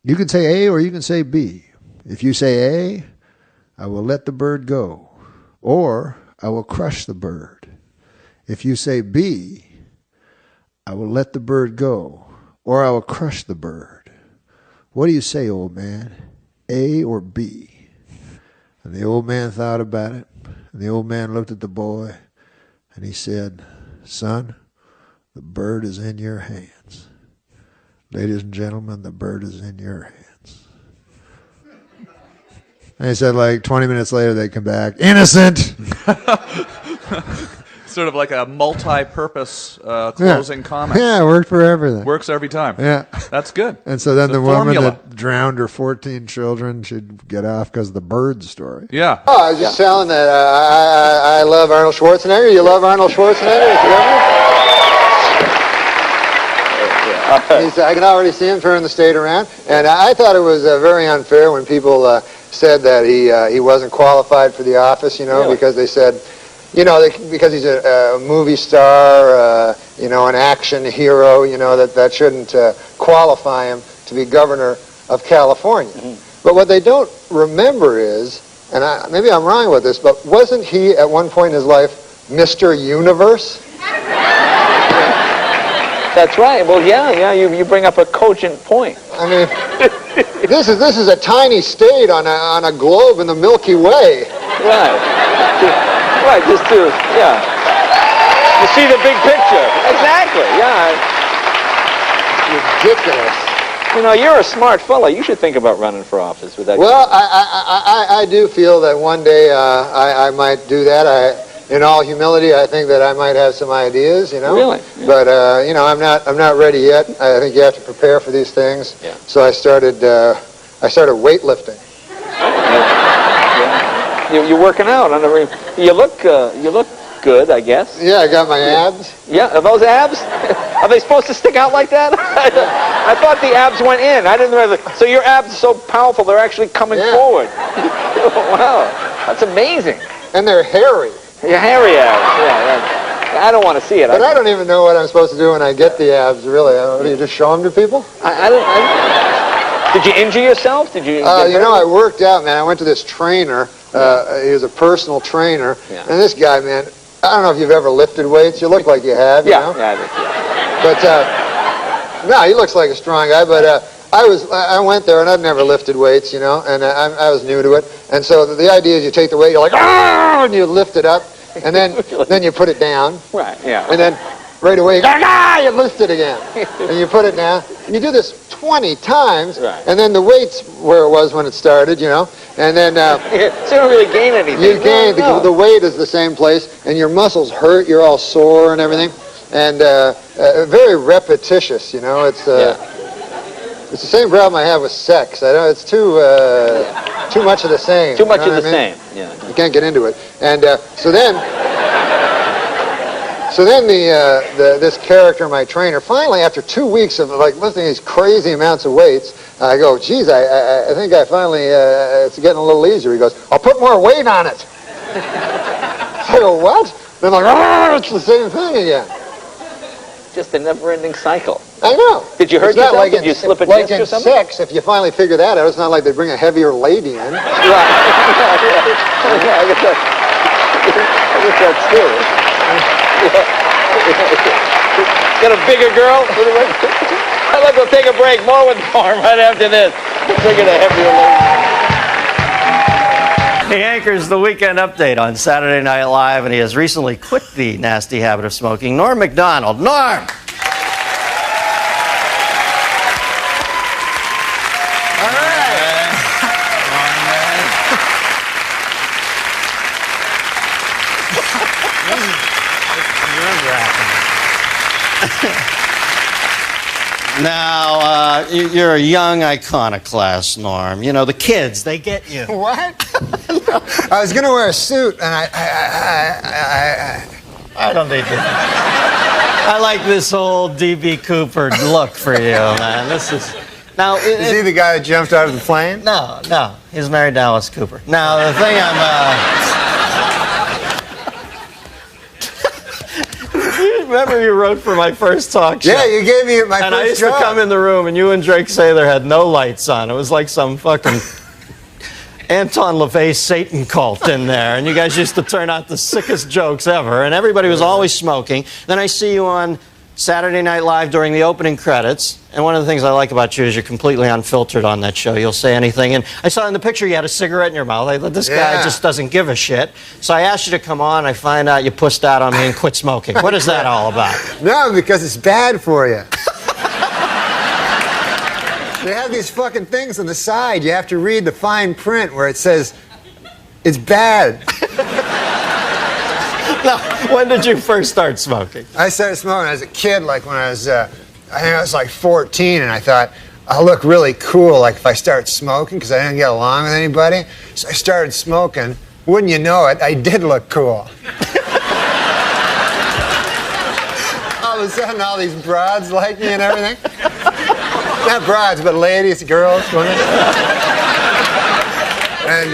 you can say A or you can say B. If you say A, I will let the bird go, or I will crush the bird. If you say B, I will let the bird go, or I will crush the bird. What do you say, old man? A or B? And the old man thought about it, and the old man looked at the boy, and he said, son, the bird is in your hands. Ladies and gentlemen, the bird is in your hands. And he said, like 20 minutes later, they'd come back, innocent! Sort of like a multi-purpose closing comment. Yeah, it worked for everything. Works every time. Yeah. That's good. And so then the woman formula. that drowned her 14 children should get off because of the bird story. Yeah. Oh, I was just telling that I love Arnold Schwarzenegger. You love Arnold Schwarzenegger? I can already see him turning the state around. And I thought it was very unfair when people said that he wasn't qualified for the office, really? Because they said, because he's a movie star, an action hero, that shouldn't qualify him to be governor of California. Mm-hmm. But what they don't remember is, and maybe I'm wrong with this, but wasn't he at one point in his life Mr. Universe? That's right. Well, yeah, you bring up a cogent point. I mean, this is a tiny state on a globe in the Milky Way. Right. Right, just to, you see the big picture. Exactly, yeah. ridiculous. You know, you're a smart fella. You should think about running for office with that. Well, I do feel that one day I might do that. In all humility, I think that I might have some ideas, you know. Really? Yeah. But you know, I'm not ready yet. I think you have to prepare for these things. Yeah. So I started weightlifting. Yeah. You're working out. You look good, I guess. Yeah, I got my abs. Yeah, are those abs? Are they supposed to stick out like that? I thought the abs went in. I didn't know. So your abs are so powerful, they're actually coming forward. Wow, that's amazing. And they're hairy. Your hairy abs. Yeah, I don't want to see it. But I don't even know what I'm supposed to do when I get the abs, really. Do you just show them to people? Did you injure yourself? Did you? You know, I worked out, man. I went to this trainer. He was a personal trainer. Yeah. And this guy, man, I don't know if you've ever lifted weights. You look like you have, you know? Yeah, But, no, he looks like a strong guy. But I went there, and I'd never lifted weights, you know, and I was new to it. And so the idea is you take the weight, you're like, ah, and you lift it up, and then you put it down. Right, yeah. And then right away, you lift it again. And you put it down. And you do this 20 times, right. And then the weight's where it was when it started, you know. And then... so you don't really gain anything. You gain, because the weight is the same place, and your muscles hurt, you're all sore and everything. And very repetitious, you know. It's the same problem I have with sex. I know it's too much of the same. Too much of the same. Yeah. You can't get into it. And so then this character, my trainer, finally after 2 weeks of like lifting these crazy amounts of weights, I go, geez, I think I finally it's getting a little easier. He goes, I'll put more weight on it. I go, what? And I'm like, it's the same thing again. Just a never-ending cycle. I know. Did you hurt yourself? Like Did you slip a disc disc or something? Like in sex, if you finally figure that out, it's not like they bring a heavier lady in. Right. I guess that's true. Got a bigger girl? I'd like to take a break. More with Norm right after this. Look at a heavier lady. He anchors the Weekend Update on Saturday Night Live, and he has recently quit the nasty habit of smoking. Norm Macdonald. Norm! Now, you're a young iconoclast, Norm. You know, the kids, they get you. What? I was going to wear a suit, and I don't need it. I like this whole D.B. Cooper look for you, man. This is... Now, is he the guy that jumped out of the plane? No. He's married to Alice Cooper. Now, the thing remember you wrote for my first talk show? Yeah, you gave me my first And I used job. to come in the room, and you and Drake Sather had no lights on. It was like some fucking Anton LaVey Satan cult in there, and you guys used to turn out the sickest jokes ever, and everybody was always smoking. Then I see you on Saturday Night Live during the opening credits, and one of the things I like about you is you're completely unfiltered on that show. You'll say anything, and I saw in the picture you had a cigarette in your mouth. This guy just doesn't give a shit. So I asked you to come on. I find out you pussed out on me and quit smoking. What is that all about? No, because it's bad for you. They have these fucking things on the side. You have to read the fine print where it says it's bad. Now, when did you first start smoking? I started smoking as a kid, like when I was, I think I was like 14, and I thought, I'll look really cool like if I start smoking, because I didn't get along with anybody. So I started smoking. Wouldn't you know it, I did look cool. All of a sudden, all these broads like me and everything. Not broads, but ladies, girls, women. And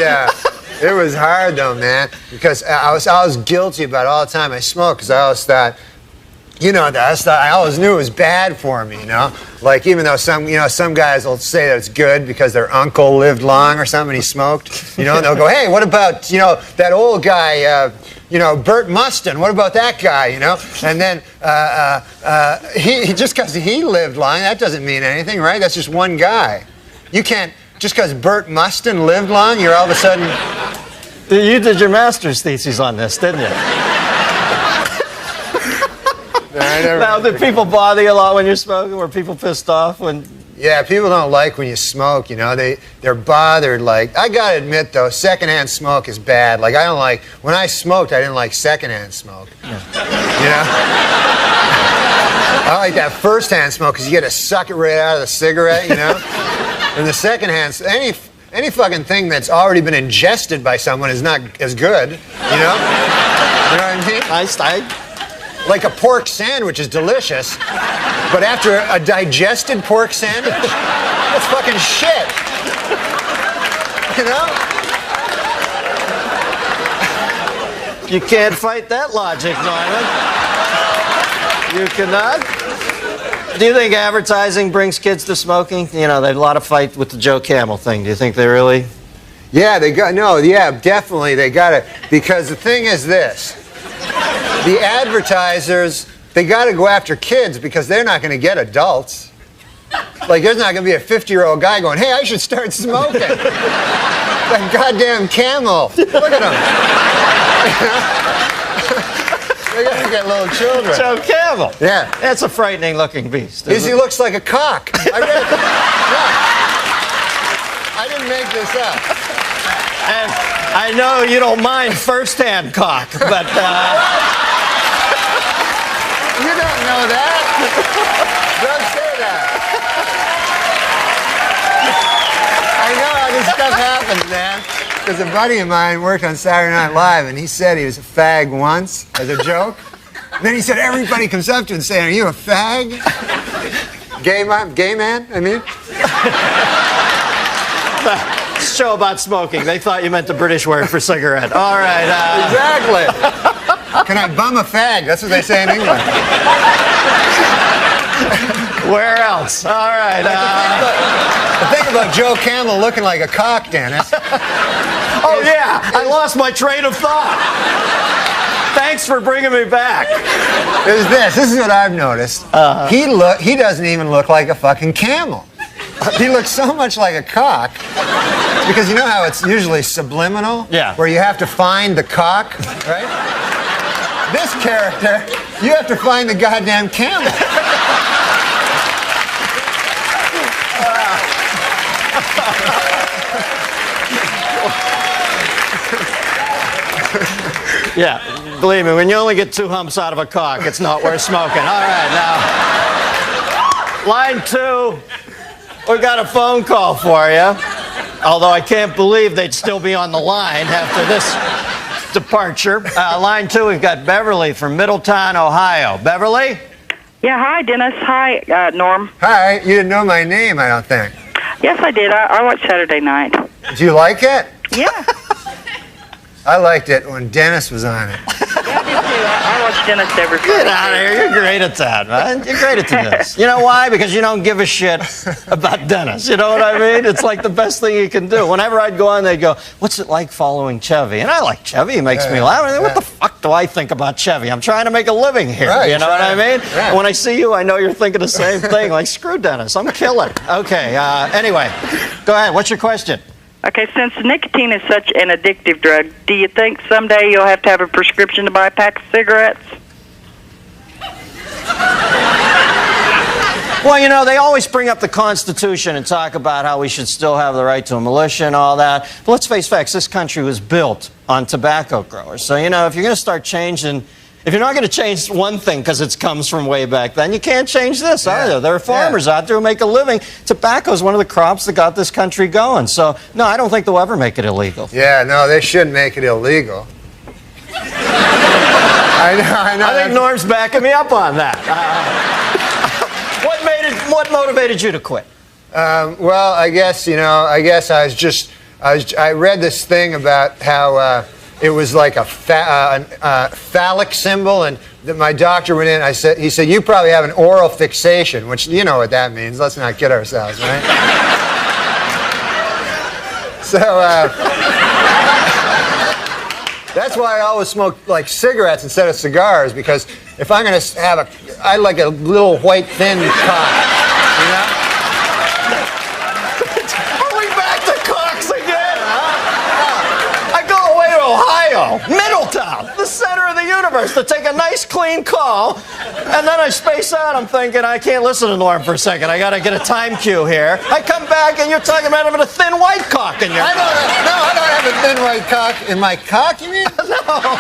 it was hard though, man, because I was guilty about it all the time I smoked, because I always thought, you know, I always knew it was bad for me, you know. Like even though some guys will say that it's good because their uncle lived long or something and he smoked, you know, and they'll go, hey, what about, you know, that old guy, you know, Burt Mustin, what about that guy, you know? And then he just because he lived long, that doesn't mean anything, right? That's just one guy. You can't, just because Burt Mustin lived long, you're all of a sudden... You did your master's thesis on this, didn't you? Now, do people bother you a lot when you're smoking? Were people pissed off when? Yeah, people don't like when you smoke, you know. They're bothered. Like, I gotta admit, though, secondhand smoke is bad. Like, I don't like, when I smoked, I didn't like secondhand smoke. Yeah. You know? I like that first-hand smoke because you get to suck it right out of the cigarette, you know? And the secondhand, any fucking thing that's already been ingested by someone is not as good, you know? You know what I mean? Like a pork sandwich is delicious, but after a digested pork sandwich, that's fucking shit. You know? You can't fight that logic, Norman. You cannot. Do you think advertising brings kids to smoking? You know, there's a lot of fight with the Joe Camel thing. Do you think they really? Yeah, definitely they got it. Because the thing is this. The advertisers, they got to go after kids because they're not going to get adults. Like, there's not going to be a 50-year-old guy going, hey, I should start smoking. That goddamn Camel. Look at him. They got to get little children. Joe Camel. Yeah. That's a frightening-looking beast. He looks like a cock. I read it. Yeah. I didn't make this up. And I know you don't mind first-hand cock, but... You don't know that. Don't say that. I know how this stuff happens, man. Because a buddy of mine worked on Saturday Night Live, and he said he was a fag once, as a joke. And then he said everybody comes up to him and saying, are you a fag? Gay man, I mean? Show about smoking. They thought you meant the British word for cigarette. All right. Exactly. Can I bum a fag? That's what they say in England. Where else? All right. The thing about Joe Camel looking like a cock, Dennis. Oh, yeah. I lost my train of thought. Thanks for bringing me back. This is what I've noticed. He doesn't even look like a fucking camel. He looks so much like a cock because you know how it's usually subliminal? Yeah. Where you have to find the cock, right? This character, you have to find the goddamn camel. Yeah, believe me, when you only get 2 humps out of a cock, it's not worth smoking. All right, now, line 2, we got a phone call for you. Although I can't believe they'd still be on the line after this departure. Line 2, we've got Beverly from Middletown, Ohio. Beverly? Yeah, hi, Dennis. Hi, Norm. Hi, you didn't know my name, I don't think. Yes, I did. I watched Saturday Night. Did you like it? Yeah. I liked it when Dennis was on it. Yeah, I did too. I watch Dennis every Friday. Get out of here. You're great at that, man. You're great at this. You know why? Because you don't give a shit about Dennis. You know what I mean? It's like the best thing you can do. Whenever I'd go on, they'd go, what's it like following Chevy? And I like Chevy. He makes me laugh. What the fuck do I think about Chevy? I'm trying to make a living here. Right, you know what I mean? Yeah. When I see you, I know you're thinking the same thing. Like, screw Dennis. I'm killing. Okay. Anyway, go ahead. What's your question? Okay, since nicotine is such an addictive drug, do you think someday you'll have to have a prescription to buy a pack of cigarettes? Well, you know, they always bring up the Constitution and talk about how we should still have the right to a militia and all that. But let's face facts, this country was built on tobacco growers. So, you know, if you're going to start changing, if you're not going to change one thing because it comes from way back then, you can't change this either. There are farmers out there who make a living. Tobacco is one of the crops that got this country going. So, no, I don't think they'll ever make it illegal. Yeah, no, they shouldn't make it illegal. I know. I think Norm's backing me up on that. What motivated you to quit? Well, I guess, you know, I read this thing about how it was like a phallic symbol, and that my doctor went in. He said, you probably have an oral fixation, which you know what that means. Let's not kid ourselves, right? So that's why I always smoke like cigarettes instead of cigars, because if I'm going to have I like a little white thin cock, you know? Are we back to cocks again? I go away to Ohio, Middletown, the center of the universe. universe to take a nice, clean call, and then I space out. I'm thinking, I can't listen to Norm for a second. I got to get a time cue here. I come back, and you're talking about having a thin white cock in your... I don't have a thin white cock. In my cock, you mean? No.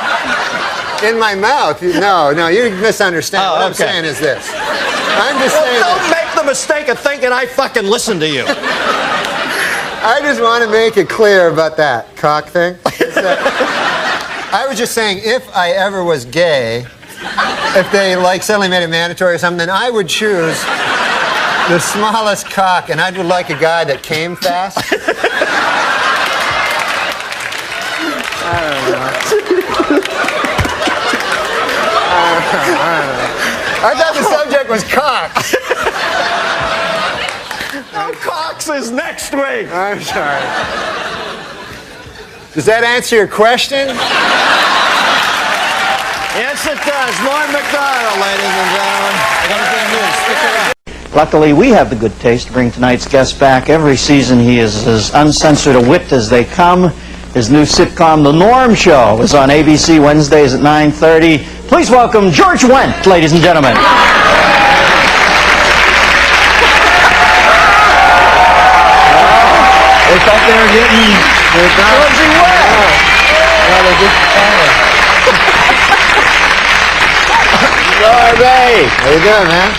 In my mouth. No, you misunderstand. Oh, what I'm okay. saying is this. I'm just saying don't make the mistake of thinking I fucking listen to you. I just want to make it clear about that cock thing. I was just saying, if I ever was gay, if they like suddenly made it mandatory or something, then I would choose the smallest cock, and I would like a guy that came fast. I don't know. I thought the subject was cock. No, Cox is next week. I'm sorry. Does that answer your question? Yes, it does. Norm Macdonald, ladies and gentlemen. Stick around. Luckily, we have the good taste to bring tonight's guest back. Every season, he is as uncensored a wit as they come. His new sitcom, The Norm Show, is on ABC Wednesdays at 9:30. Please welcome George Wendt, ladies and gentlemen. They thought they were getting... Georgie Wendt. Well, they just Norby. How you doing, man?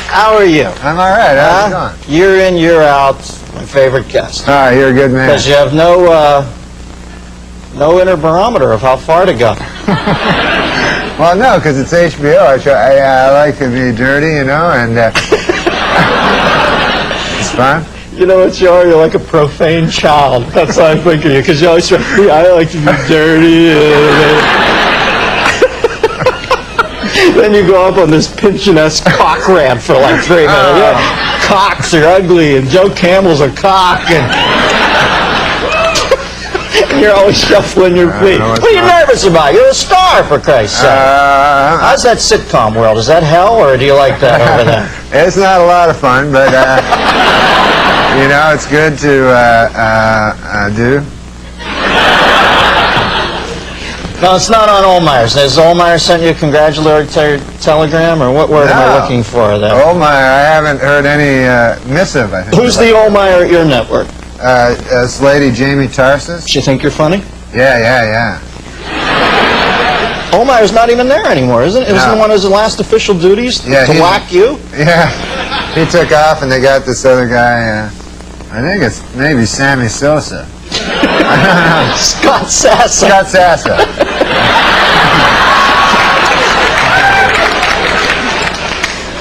How are you? I'm all right. How's it going? Year in, year out, my favorite guest. All right, you're a good man. Because you have no inner barometer of how far to go. Well, no, because it's HBO. I like to be dirty, you know, and it's fun. You know what you are? You're like a profane child. That's how I think of you, because you always try, I like to be dirty. Then you go up on this Pynchon-esque cock rant for like 3 minutes. Yeah, cocks are ugly, and Joe Campbell's a cock, and you're always shuffling your feet. What are you nervous about? You're a star, for Christ's sake. How's that sitcom world? Is that hell, or do you like that over there? It's not a lot of fun, but, you know, it's good to do. No, it's not on Ollmeyer's. Has Ollmeyer sent you a congratulatory telegram, or what word am I looking for there? Ollmeyer, I haven't heard any missive, I think. Who's the Ollmeyer at your network? This lady, Jamie Tarsis. She think you're funny? Yeah. Ollmeyer's not even there anymore, isn't it? It was one of his last official duties to whack you? Yeah. He took off, and they got this other guy, I think it's maybe Sammy Sosa. Scott Sassa. Scott Sassa.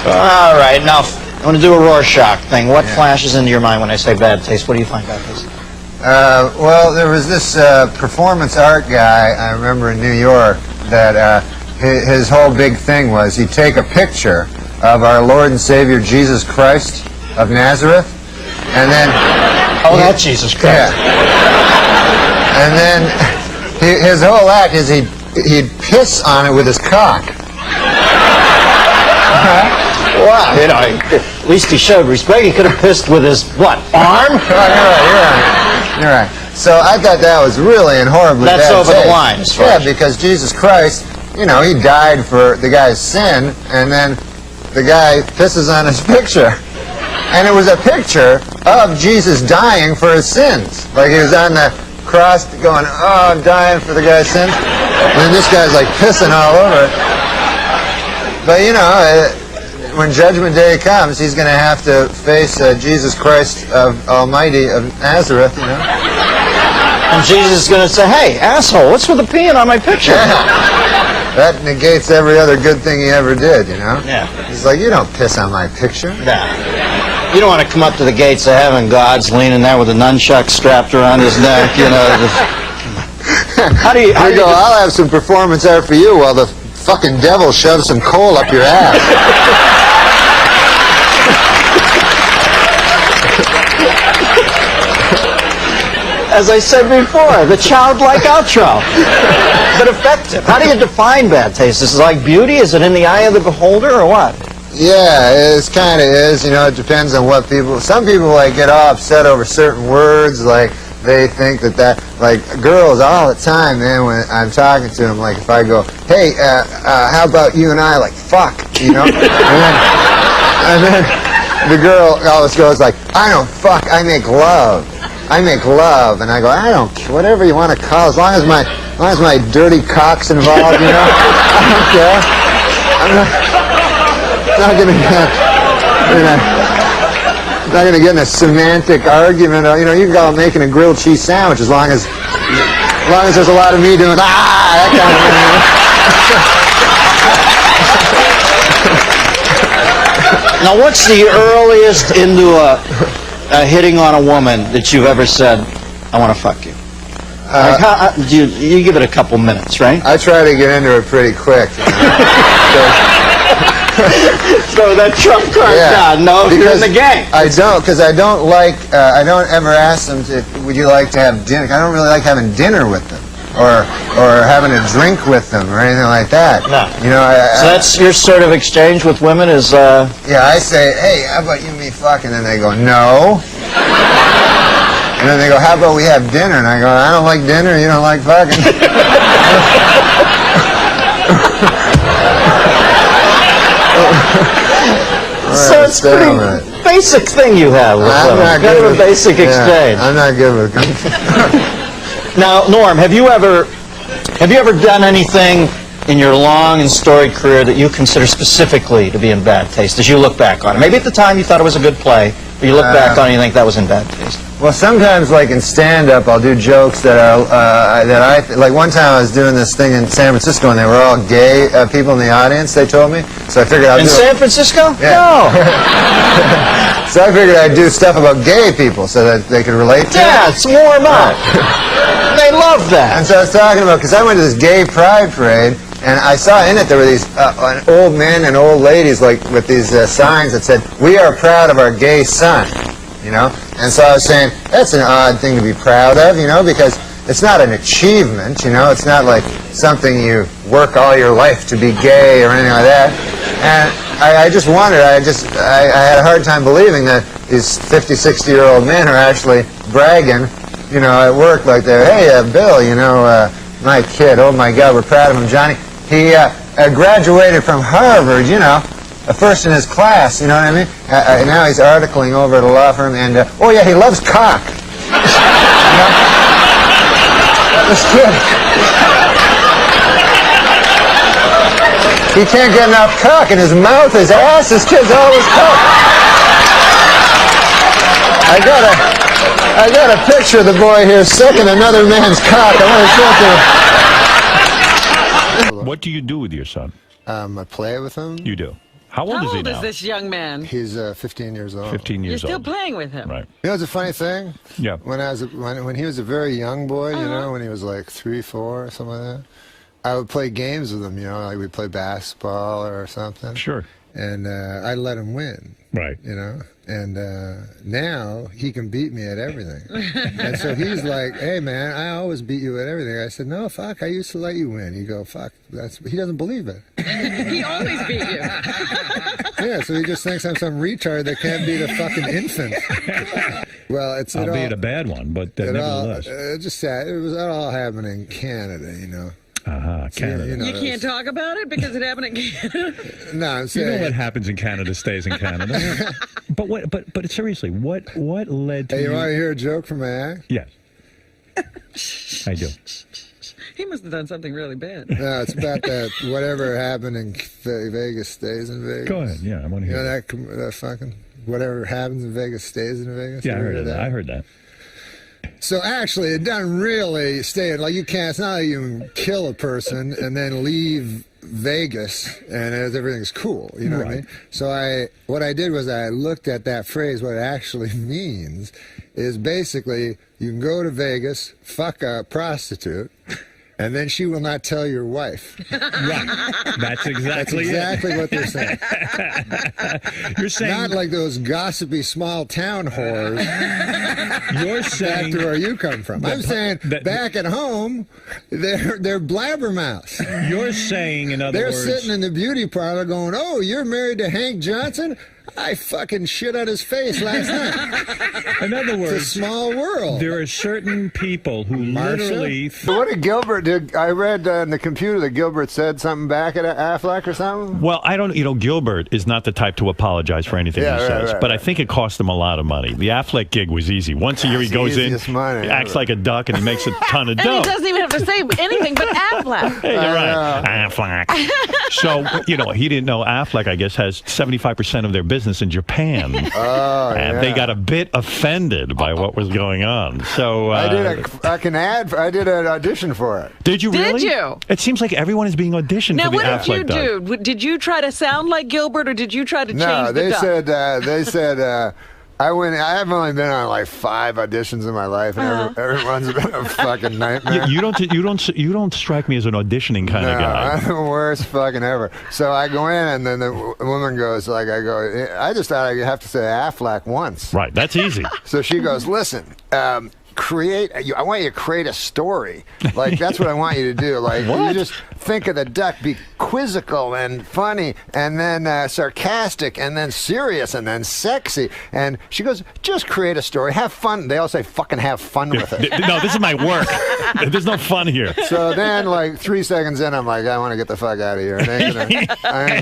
All right, now I want to do a Rorschach thing. What flashes into your mind when I say bad taste? What do you find bad taste? Well, there was this performance art guy, I remember in New York, that his whole big thing was he'd take a picture of our Lord and Savior Jesus Christ of Nazareth, and then... Oh, that's Jesus Christ. Yeah. And then his whole act is he'd piss on it with his cock. Wow, you know, at least he showed respect. He could have pissed with his, what, arm? You're right. So I thought that was really and horribly bad. That's over taste. the line, as far as... Yeah, because Jesus Christ, you know, he died for the guy's sin, and then the guy pisses on his picture. And it was a picture of Jesus dying for his sins. Like he was on the cross going, oh, I'm dying for the guy's sins. And then this guy's like pissing all over it. But, you know, when Judgment Day comes, he's going to have to face Jesus Christ of Almighty of Nazareth, you know. And Jesus is going to say, hey, asshole, what's with the peeing on my picture? Yeah. That negates every other good thing he ever did, you know. Yeah. He's like, you don't piss on my picture. No. You don't want to come up to the gates of heaven, God's leaning there with a nunchuck strapped around his neck, you know. How do you go, I'll have some performance art for you while the fucking devil shoves some coal up your ass. As I said before, the childlike outro, but effective. How do you define bad taste? Is it like beauty? Is it in the eye of the beholder, or what? Yeah, it kind of is. You know, it depends on what people... Some people, like, get all upset over certain words, like they think that like girls all the time, man, when I'm talking to them, like if I go, hey, how about you and I, like, fuck, you know? and then the girl always goes like, I don't fuck, I make love. I make love. And I go, I don't care, whatever you want to call it, as long as my dirty cock's involved, you know? I don't care. I'm not going to get in a semantic argument. You know, you can call it making a grilled cheese sandwich as long as there's a lot of me doing that kind of thing. Now, what's the earliest into hitting on a woman that you've ever said, I want to fuck you? You give it a couple minutes, right? I try to get into it pretty quick. You know? So that trump card's down. No, if you're in the game. I don't, because I don't ever ask them, would you like to have dinner? I don't really like having dinner with them. Or having a drink with them or anything like that. No. You know, so that's your sort of exchange with women is... Yeah, I say, hey, how about you and me fuck? And then they go, no. And then they go, how about we have dinner? And I go, I don't like dinner, you don't like fucking. So it's a pretty basic thing you have with women. Kind of a basic exchange. I'm not good with it. Now, Norm, have you ever done anything in your long and storied career that you consider specifically to be in bad taste as you look back on it? Maybe at the time you thought it was a good play, but you look back on it and you think that was in bad taste. Well, sometimes, like in stand-up, I'll do jokes that like one time I was doing this thing in San Francisco, and they were all gay people in the audience. They told me, so I figured I'd do San Francisco? Yeah. No. So I figured I'd do stuff about gay people so that they could relate to it. Yeah, it's warm up. They love that. And so I was talking about, because I went to this gay pride parade, and I saw in it there were these old men and old ladies like with these signs that said, "We are proud of our gay son." You know, and so I was saying that's an odd thing to be proud of, you know, because it's not an achievement, you know, it's not like something you work all your life to be gay or anything like that. And I just wondered, I had a hard time believing that these 50, 60-year-old men are actually bragging, you know, at work like they're, hey, Bill, you know, my kid, oh my God, we're proud of him, Johnny. He graduated from Harvard, you know, first in his class, you know what I mean? And now he's articling over at a law firm, and, oh yeah, he loves cock. You know? This kid. He can't get enough cock in his mouth, his ass, his kid's always cock. I got a picture of the boy here sucking another man's cock. I want to show it to you. What do you do with your son? I play with him. You do. How old is he now? How old is this young man? He's 15 years old. 15 years You're still old. playing with him. Right. You know, it's a funny thing. Yeah. When he was a very young boy, you know, when he was like 3, 4, something like that, I would play games with him. You know, like we'd play basketball or something. Sure. And I'd let him win. Right. You know, and now he can beat me at everything. And so he's like, hey man, I always beat you at everything. I said, no, fuck, I used to let you win. You go, fuck, he doesn't believe it. He always beat you. Yeah, so he just thinks I'm some retard that can't beat a fucking infant. Well, it's albeit a bad one, but nevertheless. Just sad. It was all happening in Canada, you know. Canada. You can't talk about it because it happened in Canada? No, I'm saying... You know what happens in Canada stays in Canada. But seriously, what led to you want to hear a joke from my act? Yes. I do. He must have done something really bad. No, it's about that whatever happened in Vegas stays in Vegas. Go ahead, yeah, I want to hear that fucking whatever happens in Vegas stays in Vegas. Yeah, I heard that. I heard that. So actually, it doesn't really stay. Like you can't. It's not like you can kill a person and then leave Vegas and everything's cool. You know what I mean? So what I did was I looked at that phrase. What it actually means is basically you can go to Vegas, fuck a prostitute, and then she will not tell your wife. Right. That's exactly what they're saying. You're saying not like those gossipy small town whores. You're saying back to where you come from. I'm saying back at home, they're blabbermouths. You're saying, in other words, they're sitting in the beauty parlor going, "Oh, you're married to Hank Johnson? I fucking shit on his face last night. In other words, it's a small world. There are certain people who literally. So what did Gilbert do? I read in the computer that Gilbert said something back at Affleck or something. Well, I don't. Gilbert is not the type to apologize for anything he says, but I think it cost him a lot of money. The Affleck gig was easy. Once a year he goes in, acts like a duck, and he makes a ton of dough. And he doesn't even have to say anything but Affleck. Hey, you're right. Affleck. So, he didn't know Affleck, I guess, has 75% of their business in Japan. And they got a bit offended by what was going on. So I did an audition for it. Did you really? Did you? It seems like everyone is being auditioned Now, for the what Affleck did you do? Did you try to sound like Gilbert, or did you try to change the duck? They said I've only been on like 5 auditions in my life, and everyone's been a fucking nightmare. You don't strike me as an auditioning kind of guy. I'm the worst fucking ever. So I go in, and then the woman goes I just thought I'd have to say Affleck once. Right, that's easy. So she goes, listen. I want you to create a story. Like, that's what I want you to do. Like, you just think of the duck, be quizzical and funny, and then sarcastic, and then serious, and then sexy. And she goes, just create a story. Have fun. They all say, fucking have fun with it. No, this is my work. There's no fun here. So then, like, 3 seconds in, I'm like, I want to get the fuck out of here. I ain't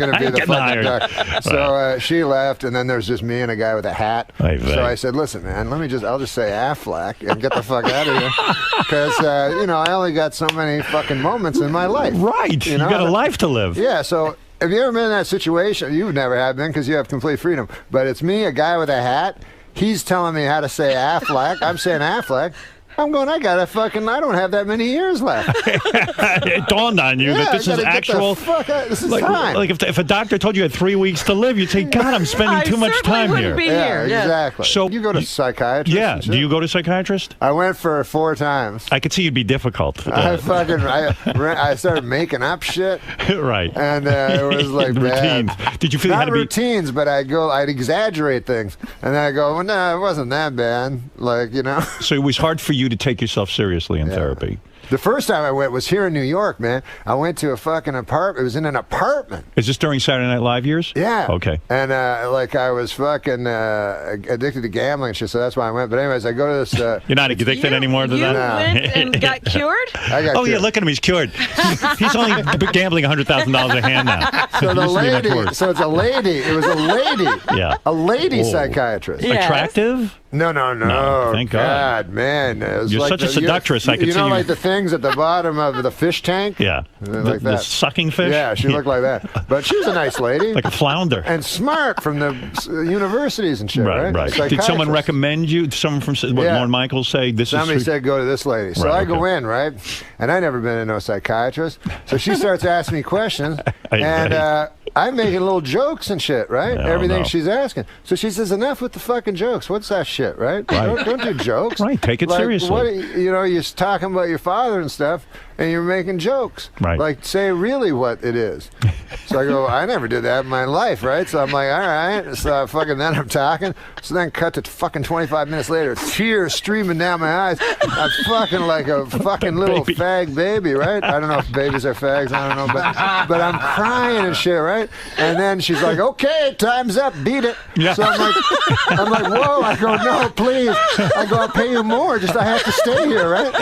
gonna be the fucking duck. So she left, and then there's just me and a guy with a hat. So I said, listen, man, I'll just say Affleck and get the fuck out of here, because I only got so many fucking moments in my life. Right, you got a life to live. Yeah. So have you ever been in that situation? You've never have been, because you have complete freedom. But it's me, a guy with a hat. He's telling me how to say Affleck. I'm saying Affleck. I'm going, I don't have that many years left. It dawned on you that this is actual. This is time. Like if a doctor told you had 3 weeks to live, you'd say, God, I'm spending too much time here. Yeah, exactly. So you go to psychiatrist? Yeah. Do you go to psychiatrist? I went for 4 times. I could see you'd be difficult. I started making up shit. Right. And it was like routines. Did you feel not routines, but I'd exaggerate things, and then I go, well, no, it wasn't that bad. So it was hard for you to take yourself seriously in therapy. The first time I went was here in New York, man. I went to a fucking apartment. It was in an apartment. Is this during Saturday Night Live years? Yeah. Okay. And I was fucking addicted to gambling and shit, so that's why I went. But anyways, I go to this. You're not addicted anymore to that? You went and got cured? I got cured. Yeah, look at him. He's cured. He's only gambling $100,000 a hand now. So the lady. So it's a lady. It was a lady. Yeah. A lady psychiatrist. Yes. Attractive? No. Thank God. Man. It was You're like such a seductress. I could see you. Like the things at the bottom of the fish tank? Yeah. Like that. The sucking fish? Yeah, she looked like that. But she was a nice lady. Like a flounder. And smart from the universities and shit, right? Did someone recommend you? Someone from Lorne Michaels say this Somebody said go to this lady. So I go in, right? And I never been to no psychiatrist. So she starts asking me questions. And I'm making little jokes and shit, right? Everything she's asking. So she says, enough with the fucking jokes. What's that shit, right? Don't do jokes. Right, take it seriously. You're talking about your father and stuff, and you're making jokes. Right. Like, say really what it is. So I go, I never did that in my life, right? So I'm like, all right. So fucking then I'm talking. So then cut to fucking 25 minutes later, tears streaming down my eyes. I'm fucking like a fucking little fag baby, right? I don't know if babies are fags. I don't know. But I'm crying and shit, right? And then she's like, okay, time's up. Beat it. Yeah. So I'm like, whoa. I go, no, please. I go, I'll pay you more. Just I have to stay here, right?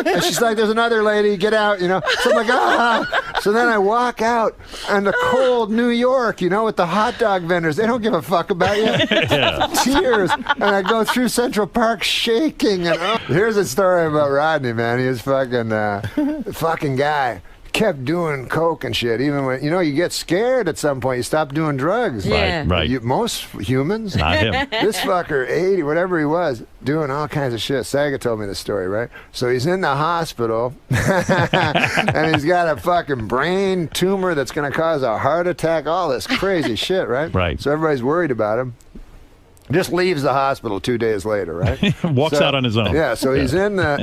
And she's like, there's another lady. Get out, So I'm like, ah. So then I walk out in the cold New York, with the hot dog vendors. They don't give a fuck about you. Yeah. Tears. And I go through Central Park shaking. And here's a story about Rodney, man. He was fucking guy. Kept doing coke and shit, even when you get scared at some point. You stop doing drugs. Yeah. Right. Most humans. Not him. This fucker, 80, whatever he was, doing all kinds of shit. Saga told me the story, right? So he's in the hospital, and he's got a fucking brain tumor that's going to cause a heart attack. All this crazy shit, right? Right. So everybody's worried about him. Just leaves the hospital 2 days later, right? Walks out on his own. Yeah, so he's in the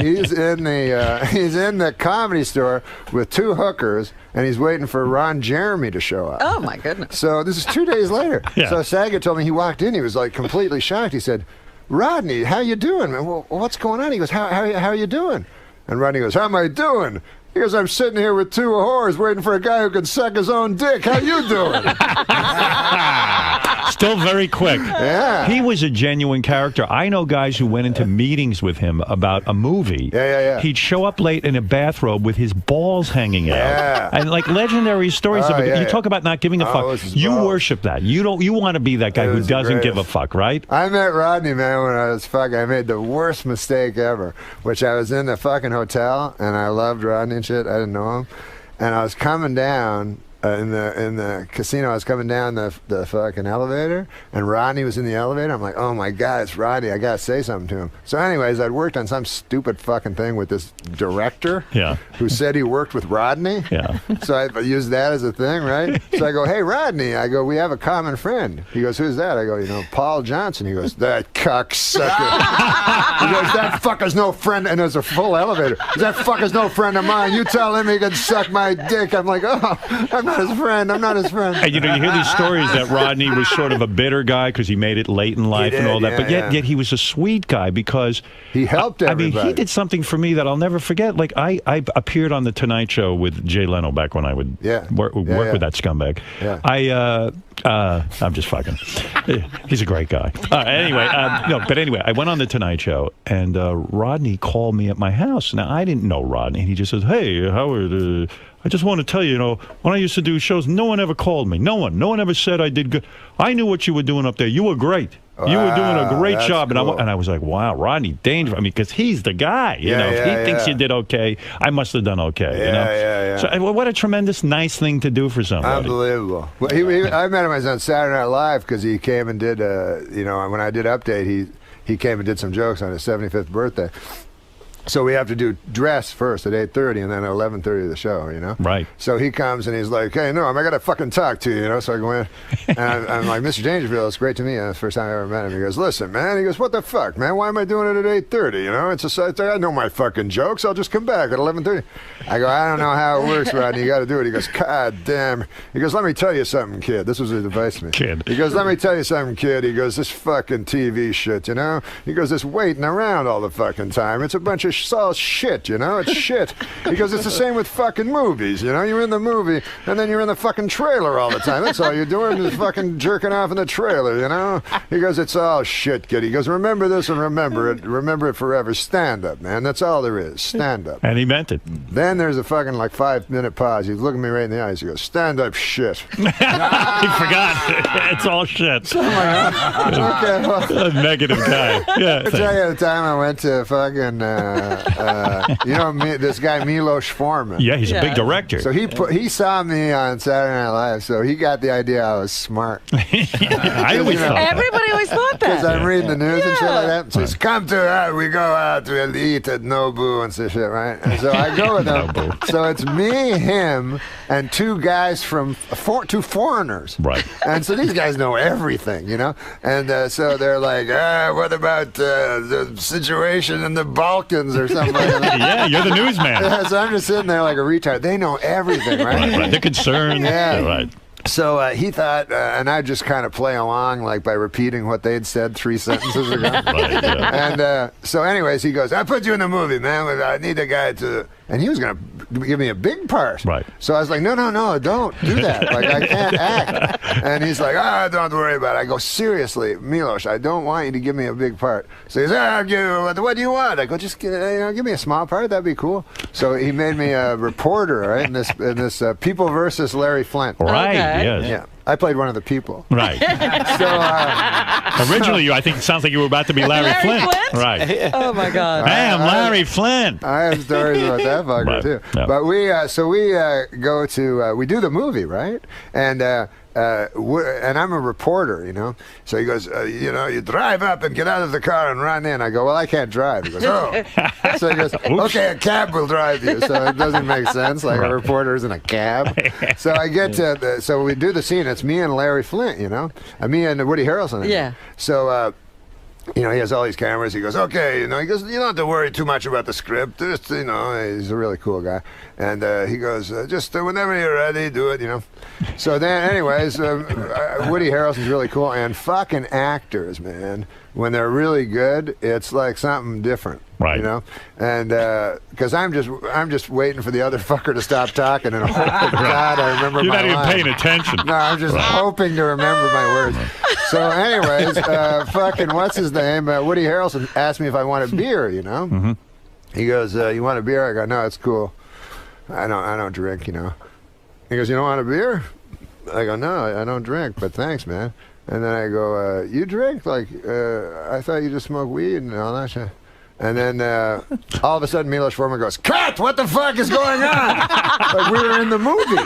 comedy store with 2 hookers, and he's waiting for Ron Jeremy to show up. Oh my goodness! So this is 2 days later. Yeah. So Saget told me he walked in, he was like completely shocked. He said, "Rodney, how you doing, man? Well, what's going on?" He goes, "How are you doing?" And Rodney goes, "How am I doing? He goes, I'm sitting here with 2 whores waiting for a guy who can suck his own dick. How you doing? Still very quick. Yeah. He was a genuine character. I know guys who went into meetings with him about a movie. Yeah. He'd show up late in a bathrobe with his balls hanging out. Yeah. And like legendary stories of it. You talk about not giving a fuck. You worship that. You want to be that guy who doesn't give a fuck, right? I met Rodney, man, when I was fucking. I made the worst mistake ever, which I was in the fucking hotel, and I loved Rodney and shit. I didn't know him. And I was coming down in the casino. I was coming down the fucking elevator, and Rodney was in the elevator. I'm like, oh my God, it's Rodney. I gotta say something to him. So anyways, I'd worked on some stupid fucking thing with this director who said he worked with Rodney. Yeah. So I used that as a thing, right? So I go, hey, Rodney. I go, we have a common friend. He goes, who's that? I go, Paul Johnson. He goes, that cocksucker. He goes, that fucker's no friend. And there's a full elevator. That fucker's no friend of mine. You tell him he can suck my dick. I'm like, oh, I'm not his friend. I'm not his friend. And you hear these stories that Rodney was sort of a bitter guy because he made it late in life and all that. But yet he was a sweet guy because he helped everybody. I mean, he did something for me that I'll never forget. Like I appeared on the Tonight Show with Jay Leno back when I would work with that scumbag. Yeah. I'm just fucking. He's a great guy. Anyway, I went on the Tonight Show and Rodney called me at my house. Now I didn't know Rodney. He just says, "Hey, Howard, I just want to tell you, when I used to do shows, no one ever called me. No one ever said I did good. I knew what you were doing up there. You were great. You were doing a great job." Cool. And I was like, wow, Rodney Dangerfield. I mean, because he's the guy. If he thinks you did okay, I must have done okay. Yeah. So what a tremendous, nice thing to do for somebody. Unbelievable. Well, I met him on Saturday Night Live because he came and did, when I did Update, he came and did some jokes on his 75th birthday. So we have to do dress first at 8:30 and then at 11:30 the show, Right. So he comes and he's like, hey, Norm, I got to fucking talk to you, So I go in and I'm like, Mr. Dangerfield, it's great to meet you. That's the first time I ever met him. He goes, listen, man. He goes, what the fuck, man? Why am I doing it at 8:30? I know my fucking jokes. I'll just come back at 11:30. I go, I don't know how it works, Rodney. You got to do it. He goes, God damn. He goes, let me tell you something, kid. This was his advice to me. Kid. He goes, let me tell you something, kid. He goes, this fucking TV shit, He goes, this waiting around all the fucking time. It's a bunch of shit. It's shit. He goes, it's the same with fucking movies, You're in the movie, and then you're in the fucking trailer all the time. That's all you're doing is fucking jerking off in the trailer, He goes, it's all shit, kid. He goes, remember this and remember it. Remember it forever. Stand up, man. That's all there is. Stand up. And he meant it. Then there's a fucking 5-minute pause. He's looking me right in the eyes. He goes, stand up, shit. He forgot. It's all shit. Okay, well, a negative guy. Yeah. I'll tell you the time I went to fucking, this guy Milos Forman. Yeah, he's a big director. So he saw me on Saturday Night Live, so he got the idea I was smart. I always thought that. Everybody always thought that. Because I'm reading the news and shit like that. So he's come to we go out, we'll eat at Nobu and some shit, right? And so I go with him. So it's me, him, and 2 guys from 2 foreigners. Right. And so these guys know everything, And so they're like, what about the situation in the Balkans or something like that? Yeah, you're the newsman. So I'm just sitting there like a retard. They know everything, right? Right. They're concerned. Yeah. Right. So he thought, and I'd just kind of play along, like by repeating what they'd said 3 sentences ago. Right, yeah. And so anyways, he goes, I put you in the movie, man. I need a guy to... And he was going to give me a big part. Right. So I was like, no, don't do that. Like, I can't act. And he's like, don't worry about it. I go, seriously, Milos, I don't want you to give me a big part. So he's like, what do you want? I go, just give me a small part. That'd be cool. So he made me a reporter, right, in this People versus Larry Flint. Right, Okay. yes. Yeah. I played one of the people. Right. So originally, I think it sounds like you were about to be Larry Flint. Right. Oh my God. Hey, I'm Larry Flint. I have stories about that fucker Right. too. Yeah. But we go to we do the movie, right? And I'm a reporter, So he goes, you drive up and get out of the car and run in. I go, well, I can't drive. He goes, oh. So he goes, okay, a cab will drive you. So it doesn't make sense. Like a reporter's in a cab. So I get to so we do the scene. It's me and Larry Flint, me and Woody Harrelson. Yeah. So. He has all these cameras. He goes, okay, he goes, you don't have to worry too much about the script. Just, he's a really cool guy. And he goes, just whenever you're ready, do it, So then, anyways, Woody Harrelson's really cool. And fucking actors, man. when they're really good, it's like something different. Right. You know? And because I'm just waiting for the other fucker to stop talking and hope to God I remember You're my not even lines. paying attention. No, I'm just hoping to remember my words. So anyways, fucking what's his name? Woody Harrelson asked me if I want a beer, you know? Mm-hmm. He goes, you want a beer? I go, no, it's cool. I don't drink, you know. He goes, you don't want a beer? I go, no, I don't drink, but thanks, man. And then I go, you drink? Like, I thought you just smoke weed and all that shit. And then all of a sudden, Milos Forman goes, "Cut! What the fuck is going on?" Like we were in the movie.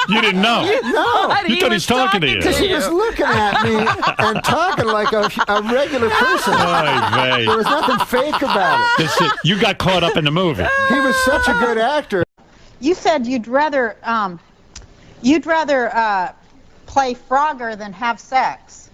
You didn't know? No. You thought he's talking to you. Because he was looking at me and talking like a regular person. Oy vey. There was nothing fake about it. You got caught up in the movie. He was such a good actor. You said you'd rather play Frogger than have sex.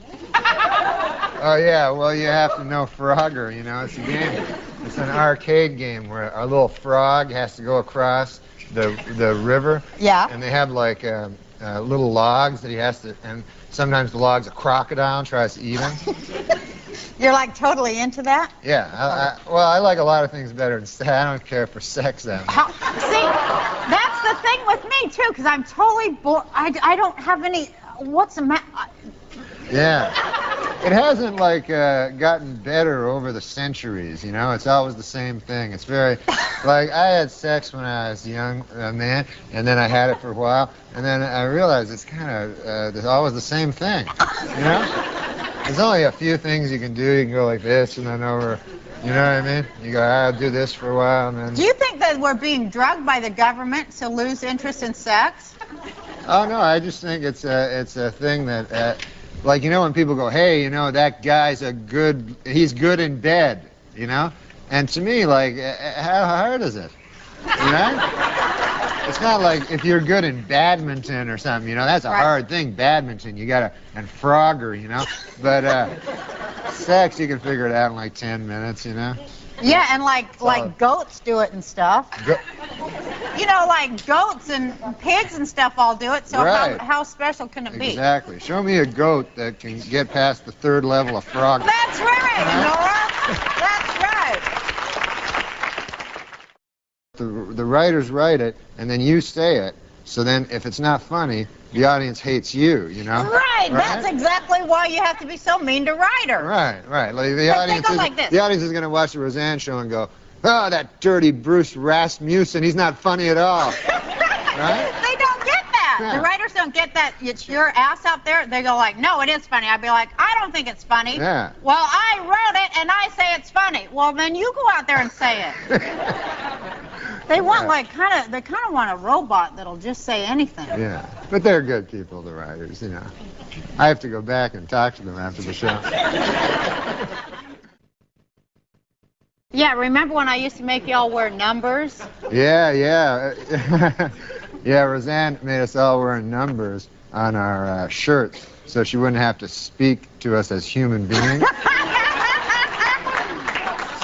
Oh yeah, well you have to know Frogger, you know, it's a game. It's an arcade game where a little frog has to go across the river. Yeah. And they have like little logs that he has to, and sometimes the log's a crocodile and tries to eat him. You're like totally into that? Yeah, well I like a lot of things better than sex. I don't care for sex that much. See, that's the thing with me too, because I'm totally bored. I don't have any, what's the matter? Yeah. It hasn't, like, gotten better over the centuries, you know? It's always the same thing. It's very, like, I had sex when I was a young man, and then I had it for a while, and then I realized it's kind of always the same thing, you know? There's only a few things you can do. You can go like this and then over, you know what I mean? You go, I'll do this for a while, and then... Do you think that we're being drugged by the government to lose interest in sex? Oh, no, I just think it's a thing that... like, you know, when people go, hey, you know, that guy's he's good in bed, you know? And to me, like, how hard is it? You know? It's not like if you're good in badminton or something, you know, that's a hard thing, badminton. You gotta, and Frogger, you know? But sex, you can figure it out in like 10 minutes, you know? Yeah, and like goats do it and stuff. You know, like goats and pigs and stuff all do it, so how special can it be? Exactly. Show me a goat that can get past the 3rd level of frog. That's right, Nora. That's right. The writers write it, and then you say it, so then if it's not funny, the audience hates you, you know? Right, that's exactly why you have to be so mean to writers. Right. Like the audience is going to watch the Roseanne show and go, oh, that dirty Bruce Rasmussen, he's not funny at all. Right? They don't get that. Yeah. The writers don't get that. It's your ass out there. They go like, no, it is funny. I'd be like, I don't think it's funny. Yeah. Well, I wrote it and I say it's funny. Well, then you go out there and say it. They want they kind of want a robot that'll just say anything. Yeah, but they're good people, the writers, you know. I have to go back and talk to them after the show. Yeah, remember when I used to make y'all wear numbers? Yeah. Yeah, Roseanne made us all wear numbers on our shirts so she wouldn't have to speak to us as human beings.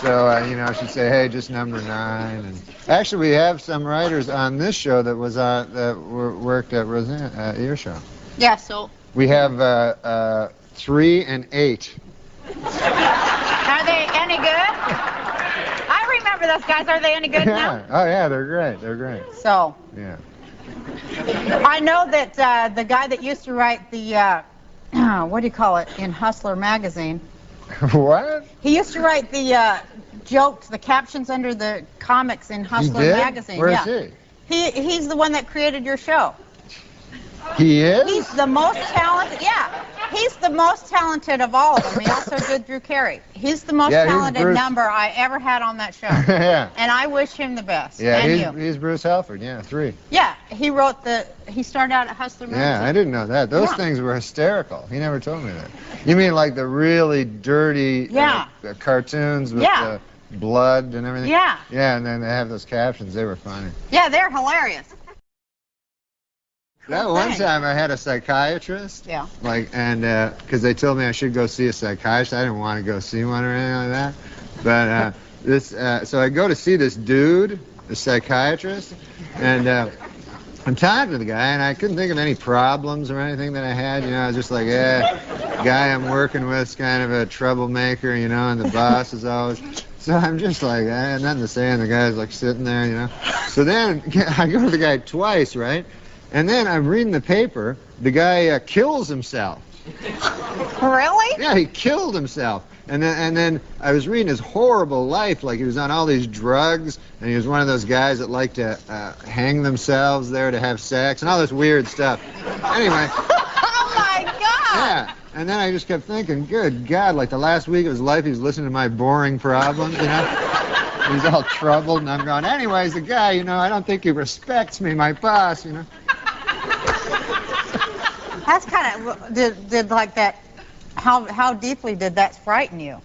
So, you know, she'd say, hey, just number 9. And actually, we have some writers on this show that worked at Roseanne, your show. Yeah, so... We have 3 and 8. Are they any good? I remember those guys. Are they any good now? Oh, yeah, they're great. They're great. So... Yeah. I know that the guy that used to write the, what do you call it, in Hustler magazine. What? He used to write the jokes, the captions under the comics in Hustler magazine. Where is he? He's the one that created your show. He is? He's the most talented, he's the most talented of all of them. He also did Drew Carey. He's the most talented number I ever had on that show. Yeah. And I wish him the best. Yeah, he's Bruce Halford, 3. Yeah, he started out at Hustler magazine. Yeah, I didn't know that. Those things were hysterical. He never told me that. You mean like the really dirty cartoons with the blood and everything? Yeah. Yeah, and then they have those captions. They were funny. Yeah, they're hilarious. That one time I had a psychiatrist. Yeah. Like, and because they told me I should go see a psychiatrist. I didn't want to go see one or anything like that. But so I go to see this dude, the psychiatrist, and I'm talking to the guy, and I couldn't think of any problems or anything that I had. You know, I was just like, guy I'm working with is kind of a troublemaker, you know, and the boss is always... So I'm just like, nothing to say, and the guy's like sitting there, you know. So then I go to the guy twice, right? And then I'm reading the paper. The guy kills himself. Really? Yeah, he killed himself. And then I was reading his horrible life, like he was on all these drugs, and he was one of those guys that like to hang themselves there to have sex, and all this weird stuff. Anyway. Oh, my God! Yeah. And then I just kept thinking, good God, like the last week of his life, he was listening to my boring problems, you know? He's all troubled, and I'm going, anyways, the guy, you know, I don't think he respects me, my boss, you know? That's kind of, did like that, how deeply did that frighten you?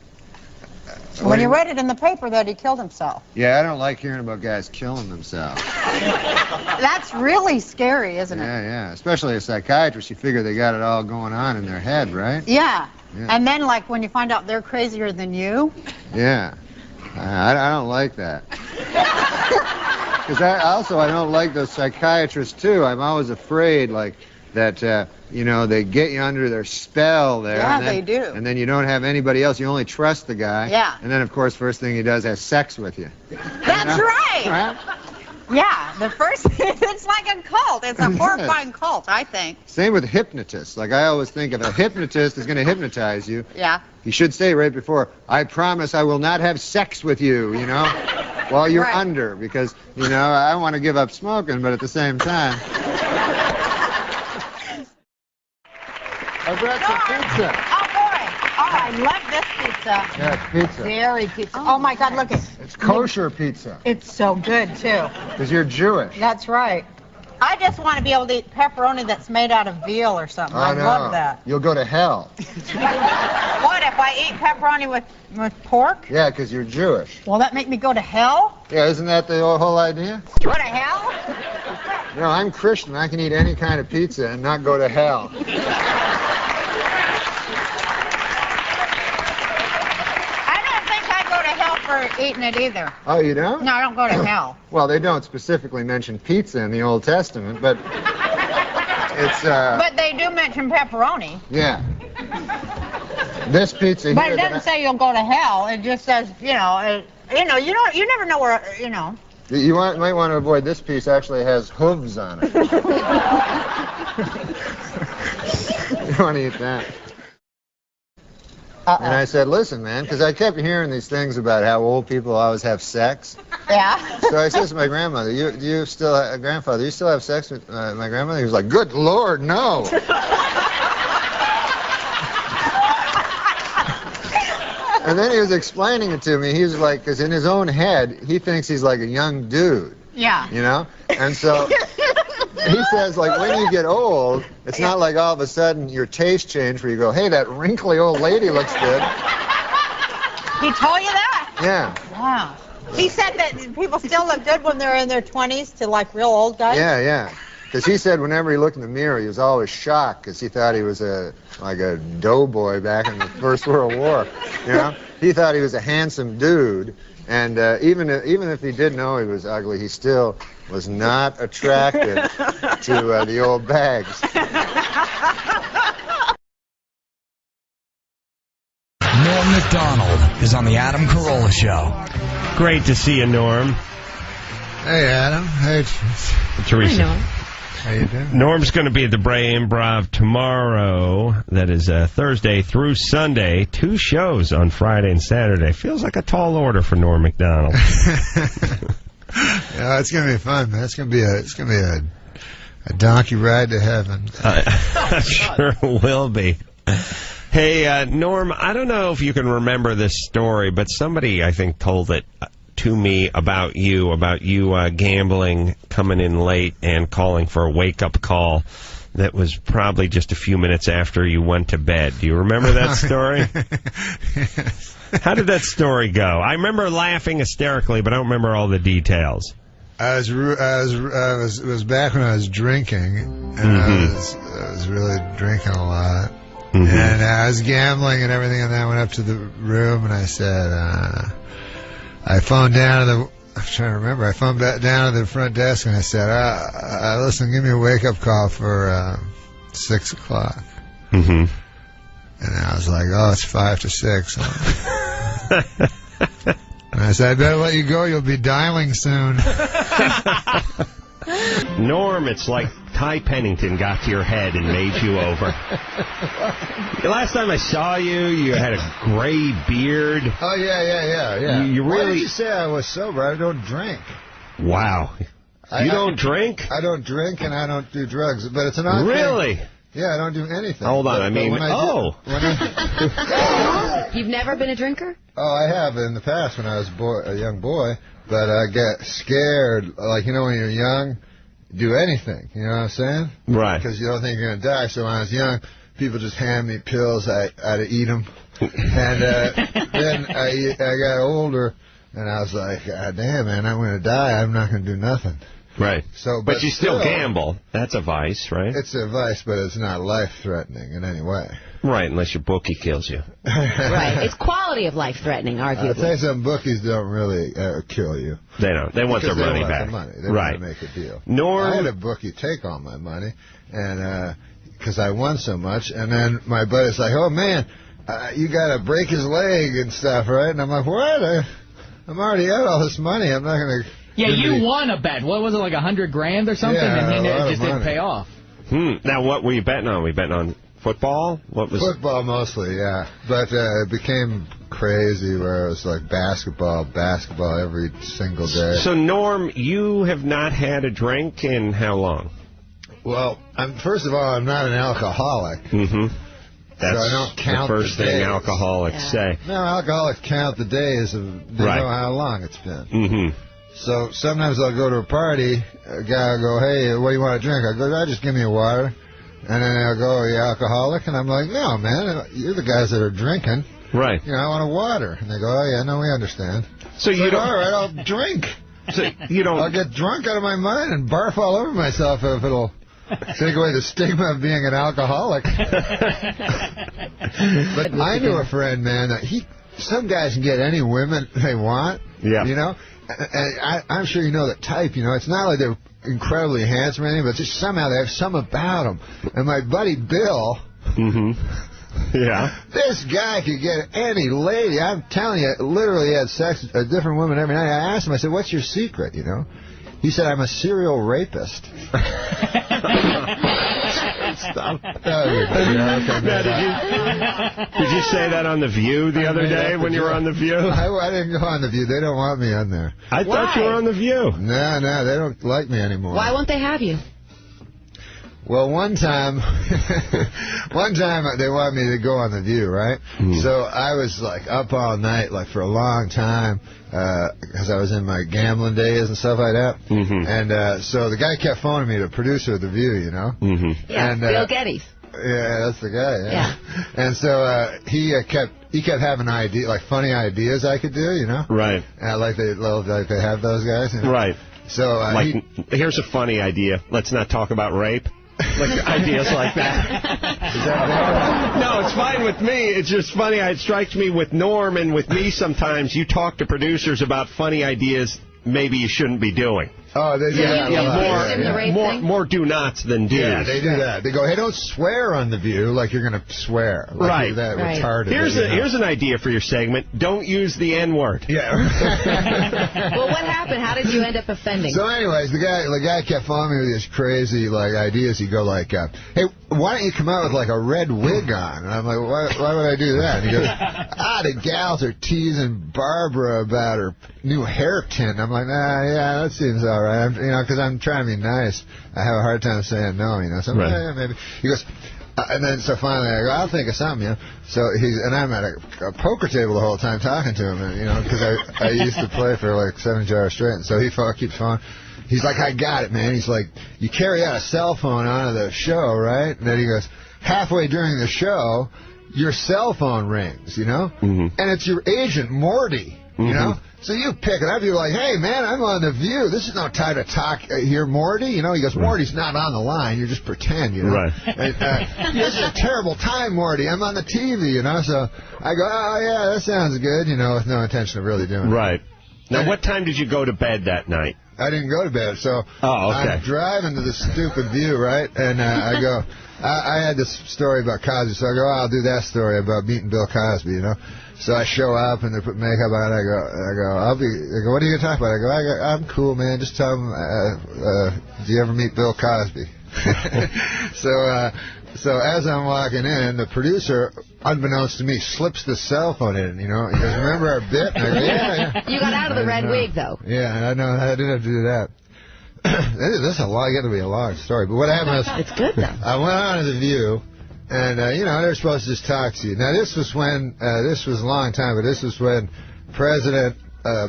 When you read it in the paper that he killed himself. Yeah, I don't like hearing about guys killing themselves. That's really scary, isn't it? Yeah. Especially a psychiatrist, you figure they got it all going on in their head, right? Yeah. And then, like, when you find out they're crazier than you. Yeah. I don't like that. Because I don't like those psychiatrists, too. I'm always afraid, like, that, you know, they get you under their spell there. Yeah, and then, they do. And then you don't have anybody else. You only trust the guy. Yeah. And then, of course, first thing he does has sex with you. That's right. Yeah, the first, it's like a cult. It's a horrifying cult, I think. Same with hypnotists. Like, I always think if a hypnotist is going to hypnotize you, yeah, he should say right before, I promise I will not have sex with you, you know, while you're under. Because, you know, I want to give up smoking, but at the same time... I brought some pizza. Oh, boy. Oh, I love this pizza. Yeah, it's pizza. Dairy pizza. Oh, my God, look it. It's kosher pizza. It's so good, too. Because you're Jewish. That's right. I just want to be able to eat pepperoni that's made out of veal or something. I love that. You'll go to hell. What, if I eat pepperoni with pork? Yeah, because you're Jewish. Will that make me go to hell? Yeah, isn't that the whole idea? Go to hell? You know, I'm Christian. I can eat any kind of pizza and not go to hell. For eating it either. Oh, you don't? No, I don't go to hell. Well, they don't specifically mention pizza in the Old Testament, but it's But they do mention pepperoni. Yeah. This pizza here. But it doesn't say you'll go to hell. It just says, you know, you never know where, you know. You might want to avoid this piece. Actually, has hooves on it. You want to eat that? And I said, listen, man, because I kept hearing these things about how old people always have sex. Yeah. So I said to my grandmother, grandfather, you still have sex with my grandmother? He was like, good Lord, no. And then he was explaining it to me. He was like, because in his own head, he thinks he's like a young dude. Yeah. You know? And so... He says, like, when you get old, it's not like all of a sudden your taste change where you go, hey, that wrinkly old lady looks good. He told you that? Yeah. Wow. He said that people still look good when they're in their 20s to, like, real old guys? Yeah. Because he said whenever he looked in the mirror, he was always shocked because he thought he was like a doughboy back in the First World War. You know? He thought he was a handsome dude. And even if he did know he was ugly, he still was not attracted to the old bags. Norm Macdonald is on the Adam Carolla Show. Great to see you, Norm. Hey, Adam. Hey, Teresa. Hi, Norm. How you doing? Norm's going to be at the Bray Improv tomorrow. That is Thursday through Sunday. 2 shows on Friday and Saturday. Feels like a tall order for Norm Macdonald. Yeah, it's going to be fun, man. It's going to be a donkey ride to heaven. Sure will be. Hey, Norm, I don't know if you can remember this story, but somebody, I think, told it to me about you gambling, coming in late, and calling for a wake-up call that was probably just a few minutes after you went to bed. Do you remember that story? Yes. How did that story go? I remember laughing hysterically, but I don't remember all the details. It was back when I was drinking, and I was really drinking a lot. And I was gambling and everything, and then I went up to the room and I said, I phoned down to I'm trying to remember. I phoned back down to the front desk and I said, listen, give me a wake-up call for 6 o'clock. Mm-hmm. And I was like, oh, it's 5 to 6. And I said, I better let you go. You'll be dialing soon. Norm, it's like Ty Pennington got to your head and made you over. The last time I saw you, you had a gray beard. Oh, yeah. You Why really... did you say I was sober? I don't drink. Wow. You don't drink? I don't drink and I don't do drugs, but it's an odd Really? thing. Yeah, I don't do anything. Hold on, You've never been a drinker? Oh, I have in the past when I was a young boy, but I get scared, like, you know, when you're young, do anything, you know what I'm saying? Right. Because you don't think you're going to die, so when I was young, people just hand me pills, I'd eat them, and then I got older, and I was like, God damn, man, I'm going to die, I'm not going to do nothing. Right. So, but you still gamble. That's a vice, right? It's a vice, but it's not life-threatening in any way. Right, unless your bookie kills you. Right. It's quality of life-threatening, arguably. I'll tell you something, bookies don't really kill you. They don't. They want their money back. They want to make a deal. Norm... I had a bookie take all my money, and because I won so much, and then my buddy's like, oh, man, you got to break his leg and stuff, right? And I'm like, what? I'm already out all this money. I'm not going to... Yeah, you won a bet. What was it, like $100 grand or something? Yeah, and it just didn't pay off. Now, what were you betting on? Were you betting on football? What was football mostly, yeah. But it became crazy where it was like basketball every single day. So, Norm, you have not had a drink in how long? Well, first of all, I'm not an alcoholic. Mm-hmm. That's so I don't count the first thing alcoholics say. No, alcoholics count the days of they know how long it's been. Mm-hmm. So sometimes I'll go to a party, a guy will go, hey, what do you want to drink? I go, just give me a water. And then they'll go, are you alcoholic? And I'm like, no, man, you're the guys that are drinking. Right. You know, I want a water. And they go, oh, yeah, no, we understand. So you don't... All right, I'll drink. So you don't... I'll get drunk out of my mind and barf all over myself if it'll take away the stigma of being an alcoholic. But I knew a friend, man, that some guys can get any women they want. Yeah. You know? And I'm sure you know that type, you know. It's not like they're incredibly handsome or anything, but just somehow they have something about them. And my buddy Bill, yeah, this guy could get any lady. I'm telling you, literally had sex with a different woman every night. I asked him, I said, what's your secret, you know? He said, I'm a serial rapist. Stop. Did you say that on The View the other day when you were on The View? I didn't go on The View. They don't want me on there. I thought you were on The View. No, they don't like me anymore. Why won't they have you? Well, one time they wanted me to go on The View, right? So I was like up all night, like for a long time, because I was in my gambling days and stuff like that. And so the guy kept phoning me, the producer of The View, you know? Yeah, and, Bill Geddes. Yeah, that's the guy. Yeah. And so he kept having ideas, like funny ideas I could do, you know? Right. Like they have those guys. You know? Right. So here's a funny idea. Let's not talk about rape. Like ideas like that. Is that bad? No, it's fine with me. It's just funny. It strikes me with Norm and with me sometimes. You talk to producers about funny ideas maybe you shouldn't be doing. Oh, they do that. More do nots than do's. Yeah, they do that. They go, hey, don't swear on The View like you're going to swear. Like right. That retarded. Here's an idea for your segment. Don't use the N-word. Yeah. Well, what happened? How did you end up offending? So anyways, the guy kept following me with these crazy ideas. He'd go like, hey, why don't you come out with like a red wig on? And I'm like, why would I do that? And he goes, the gals are teasing Barbara about her new hair tint. I'm like, yeah, that seems all right. Because I'm trying to be nice. I have a hard time saying no, you know. So yeah, maybe. He goes, and then so finally I go, I'll think of something, you know. So I'm at a poker table the whole time talking to him, and, you know, because I used to play for like 7 hours straight. And so he keeps phoning. He's like, I got it, man. He's like, you carry out a cell phone onto the show, right? And then he goes, halfway during the show, your cell phone rings, you know? And it's your agent, Morty, you know? So you pick it up, you're like, hey, man, I'm on The View. This is no time to talk here, Morty. You know, he goes, Morty's not on the line. You just pretend, you know. Right. And, this is a terrible time, Morty. I'm on the TV, you know. So I go, oh, yeah, that sounds good, you know, with no intention of really doing it. Right. Now, what time did you go to bed that night? I didn't go to bed, so I'm driving to the stupid View, right? And I go, I had this story about Cosby, so I go, I'll do that story about meeting Bill Cosby, you know? So I show up, and they put makeup on, I go, what are you going to talk about? I go, I'm cool, man, just tell them, do you ever meet Bill Cosby? So as I'm walking in, the producer, unbeknownst to me, slips the cell phone in, you know. He goes, remember our bit? And I go, yeah. You got out of the red wig, though. Yeah, I know. I didn't have to do that. This is got to be a long story. But what happened was... It's good, though. I went on to the View, and, you know, they were supposed to just talk to you. Now, this was when... this was a long time, but this was when President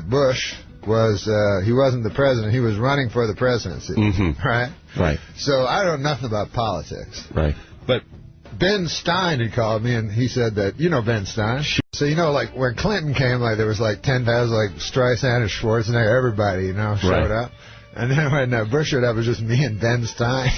Bush was... he wasn't the president. He was running for the presidency. Mm-hmm. Right? Right. So I don't know nothing about politics. Right. But Ben Stein had called me, and he said that, you know Ben Stein? So, you know, like, when Clinton came, like, there was, like, 10,000, like, Streisand and Schwarzenegger, everybody, you know, showed up. And then when Bush showed up, it was just me and Ben Stein.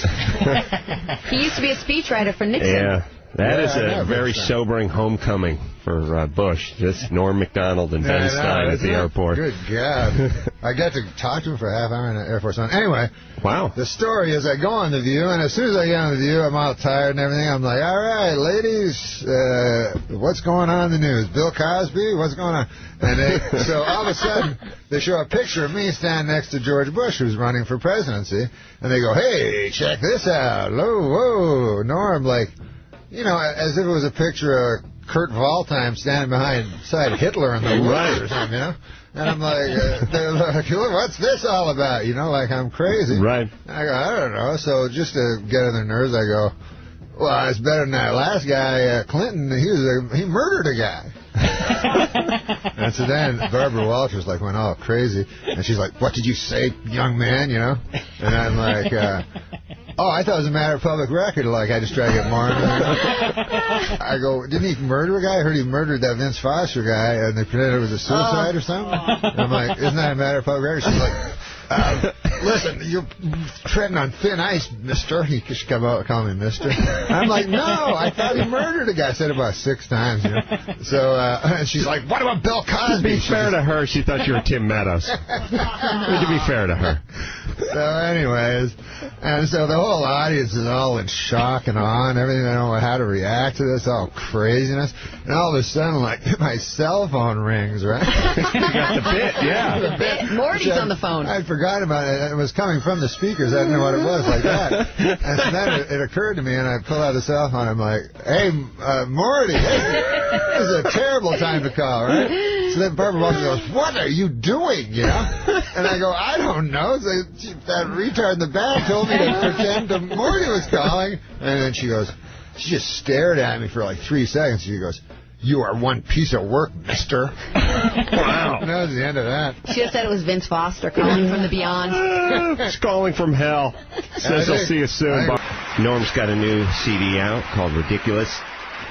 He used to be a speechwriter for Nixon. Yeah. That is a very sobering homecoming for Bush. Just Norm Macdonald and Ben Stein at the airport. Good God. I got to talk to him for a half hour in the Air Force One. Anyway, wow. The story is I go on the View, and as soon as I get on the View, I'm all tired and everything. I'm like, all right, ladies, what's going on in the news? Bill Cosby? What's going on? And so all of a sudden, they show a picture of me standing next to George Bush, who's running for presidency, and they go, hey, check this out. Whoa, Norm, like... You know, as if it was a picture of Kurt Waldheim standing beside Hitler in the woods or something, you know? And I'm like, they're like, what's this all about? You know, like I'm crazy. Right. And I go, I don't know. So just to get on their nerves, I go, well, it's better than that last guy, Clinton. He murdered a guy. And so then Barbara Walters like went all crazy, and she's like, what did you say, young man, you know? And I'm like, oh, I thought it was a matter of public record. Like, I just try to get more into it. I go, didn't he murder a guy? I heard he murdered that Vince Foster guy, and they pretended it was a suicide or something. And I'm like, isn't that a matter of public record? She's like, listen, you're treading on thin ice, mister. He should call me mister. I'm like, no, I thought he murdered a guy. I said it about 6 times, you know. So, and she's like, what about Bill Cosby? To be fair to her, she thought you were Tim Meadows. To be fair to her. So anyways, and so the whole audience is all in shock and awe and everything. They don't know how to react to this, all craziness. And all of a sudden, like, my cell phone rings, right? You got the bit, yeah. The bit. Morty's on the phone. I forgot about it. It was coming from the speakers. I didn't know what it was like that. And so then it occurred to me, and I pulled out the cell phone. I'm like, hey, Morty, this is a terrible time to call, right? So then Barbara Walters goes, what are you doing, you know? And I go, I don't know. So that retard in the back told me to pretend Morty was calling. And then she goes, she just stared at me for like 3 seconds. She goes, you are one piece of work, mister. Wow. And that was the end of that. She just said it was Vince Foster calling from the beyond. It's calling from hell. Says he'll see you soon. Norm's got a new CD out called Ridiculous.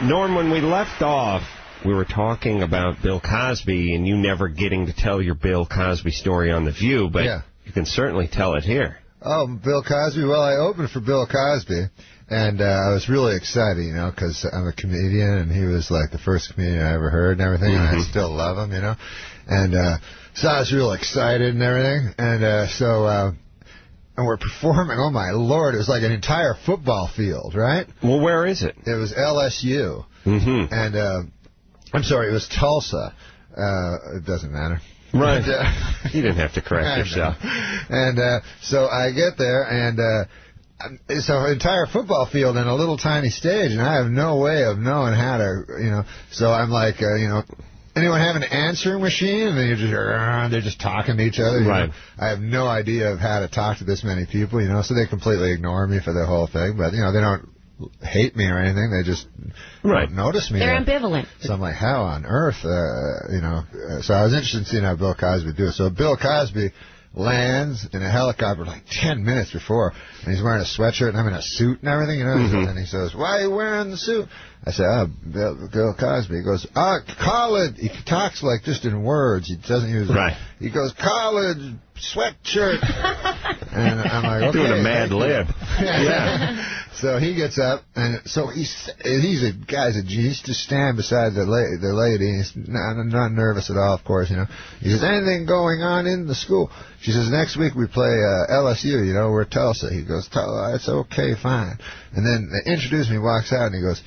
Norm, when we left off, we were talking about Bill Cosby and you never getting to tell your Bill Cosby story on The View, but you can certainly tell it here. Oh, Bill Cosby? Well, I opened for Bill Cosby, and I was really excited, you know, because I'm a comedian, and he was like the first comedian I ever heard and everything, and I still love him, you know. And so I was real excited and everything, and and we're performing, oh my Lord, it was like an entire football field, right? Well, where is it? It was LSU. Mm-hmm. And, I'm sorry, it was Tulsa. It doesn't matter. Right. You didn't have to correct yourself. And so I get there, and so an entire football field and a little tiny stage, and I have no way of knowing how to, you know. So I'm like, you know, anyone have an answering machine? And then you're just, they're just talking to each other. Right. Know? I have no idea of how to talk to this many people, you know, so they completely ignore me for the whole thing. But, you know, they don't hate me or anything. They just don't notice me. They're ambivalent. So I'm like, how on earth, you know? So I was interested in seeing how Bill Cosby would do it. So Bill Cosby lands in a helicopter like 10 minutes before, and he's wearing a sweatshirt, and I'm in a suit and everything, you know? And he says, why are you wearing the suit? I said, oh, Bill Cosby. He goes, college. He talks like just in words. He doesn't use He goes, college sweatshirt. And I'm like, okay. Doing a Mad Lib. Yeah. So he gets up, and so he's a guy's a G. He's to stand beside the lady. He's not nervous at all, of course, you know. He says, anything going on in the school? She says, next week we play LSU, you know, we're Tulsa. He goes, it's okay, fine. And then they introduce me, walks out, and he goes,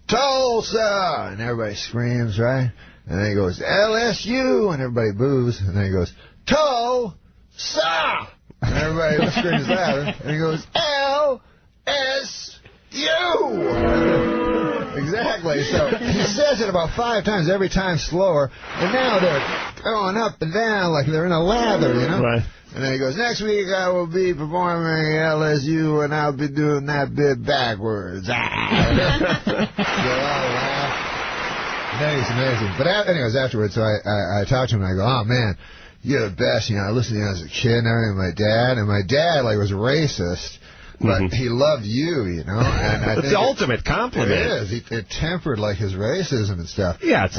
Tulsa! And everybody screams, right? And then he goes, LSU! And everybody boos. And then he goes, Tulsa! And everybody screams louder. And he goes, LSU! Exactly. So he says it about 5 times, every time slower. And now they're going up and down like they're in a lather, you know? Right. And then he goes, next week I will be performing LSU, and I'll be doing that bit backwards. They all laugh. It's amazing. But anyways, afterwards, so I talked to him, and I go, oh, man, you're the best. You know, I listened to you as a kid and everything, and my dad, like, was racist. But he loved you, you know. And I it's think the ultimate compliment. It is. It tempered, like, his racism and stuff. Yeah, it's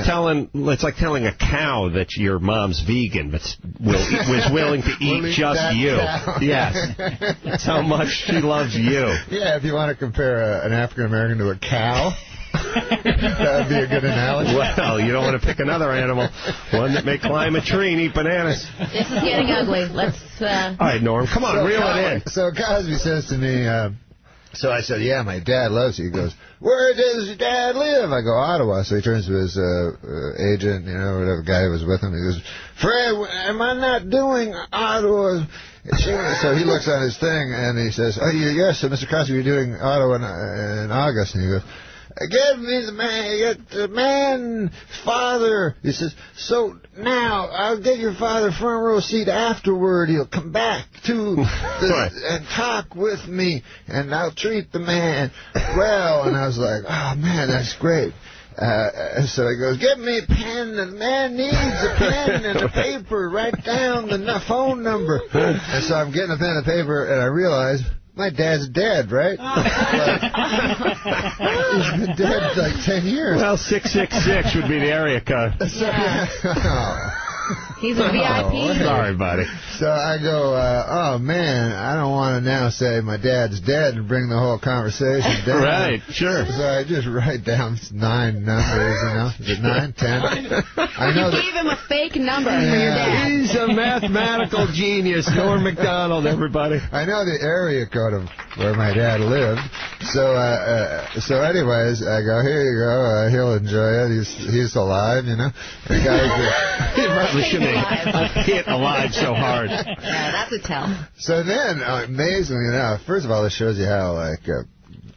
like telling a cow that your mom's vegan, but was willing to eat just you. Yes. That's how much she loves you. Yeah, if you want to compare an African-American to a cow, that would be a good analogy. Well, you don't want to pick another animal, one that may climb a tree and eat bananas. This is getting ugly. Let's... All right, Norm, come on, reel it in. So Cosby says to me, so I said, yeah, my dad loves you. He goes, where does your dad live? I go, Ottawa. So he turns to his agent, you know, whatever guy who was with him. He goes, Fred, am I not doing Ottawa? So he looks on his thing, and he says, oh, yes, so Mr. Cosby, you're doing Ottawa in August. And he goes, give me the man, father. He says, so now I'll get your father front row seat afterward. He'll come back to and talk with me, and I'll treat the man well. And I was like, oh, man, that's great. So he goes, give me a pen. The man needs a pen and a paper. Write down the phone number. And so I'm getting a pen and paper, and I realize my dad's dead, right? He's been dead like 10 years. Well, 666 would be the area code. He's a VIP. Sorry, buddy. So I go, oh, man, I don't want to now say my dad's dead and bring the whole conversation down. Right, sure. So I just write down 9 numbers, you know. Is it 9, 10? I know you gave him a fake number for your dad. He's a mathematical genius, Norm Macdonald, everybody. I know the area code of where my dad lived. So anyways, I go, here you go. He'll enjoy it. He's alive, you know. The guy he probably shouldn't have hit alive so hard. Yeah, that's a tell. So then, amazingly enough, first of all, this shows you how, like,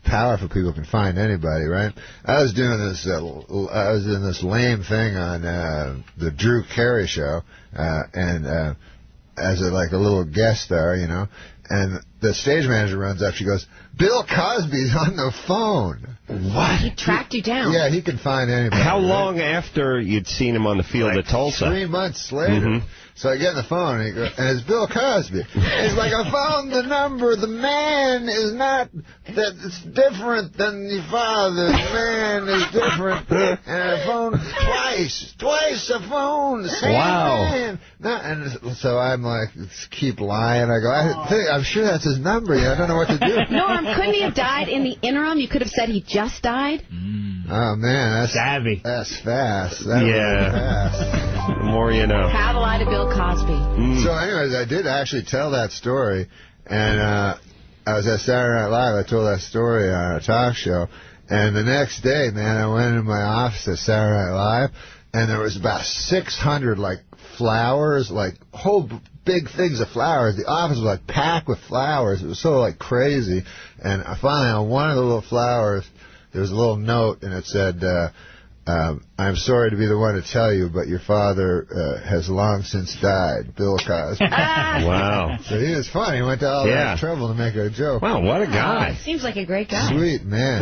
powerful people can find anybody, right? I was doing this lame thing on the Drew Carey show, and as a little guest star, you know. And the stage manager runs up. She goes, Bill Cosby's on the phone. What? He tracked you down. Yeah, he can find anybody. How long after you'd seen him on the field at Tulsa? 3 months later. So I get on the phone, and it's Bill Cosby. He's like, I found the number. The man is not, it's different than your father. The man is different. And I phoned twice I phoned the same man. And so I'm like, keep lying. I go, I'm sure that's his number. I don't know what to do. Norm, couldn't he have died in the interim? You could have said he just died. Oh, man, that's savvy. That's fast. That fast. The more you know. Travel eye to Bill Cosby. So anyways, I did actually tell that story, and I was at Saturday Night Live. I told that story on a talk show, and the next day, man, I went into my office at Saturday Night Live, and there was about 600, like, flowers, like, whole big things of flowers. The office was, like, packed with flowers. It was so, like, crazy, and finally, on one of the little flowers, there was a little note, and it said, I'm sorry to be the one to tell you, but your father has long since died, Bill Cosby. Wow. So he was funny. He went to all that trouble to make a joke. Wow, what a guy. Seems like a great guy. Sweet man.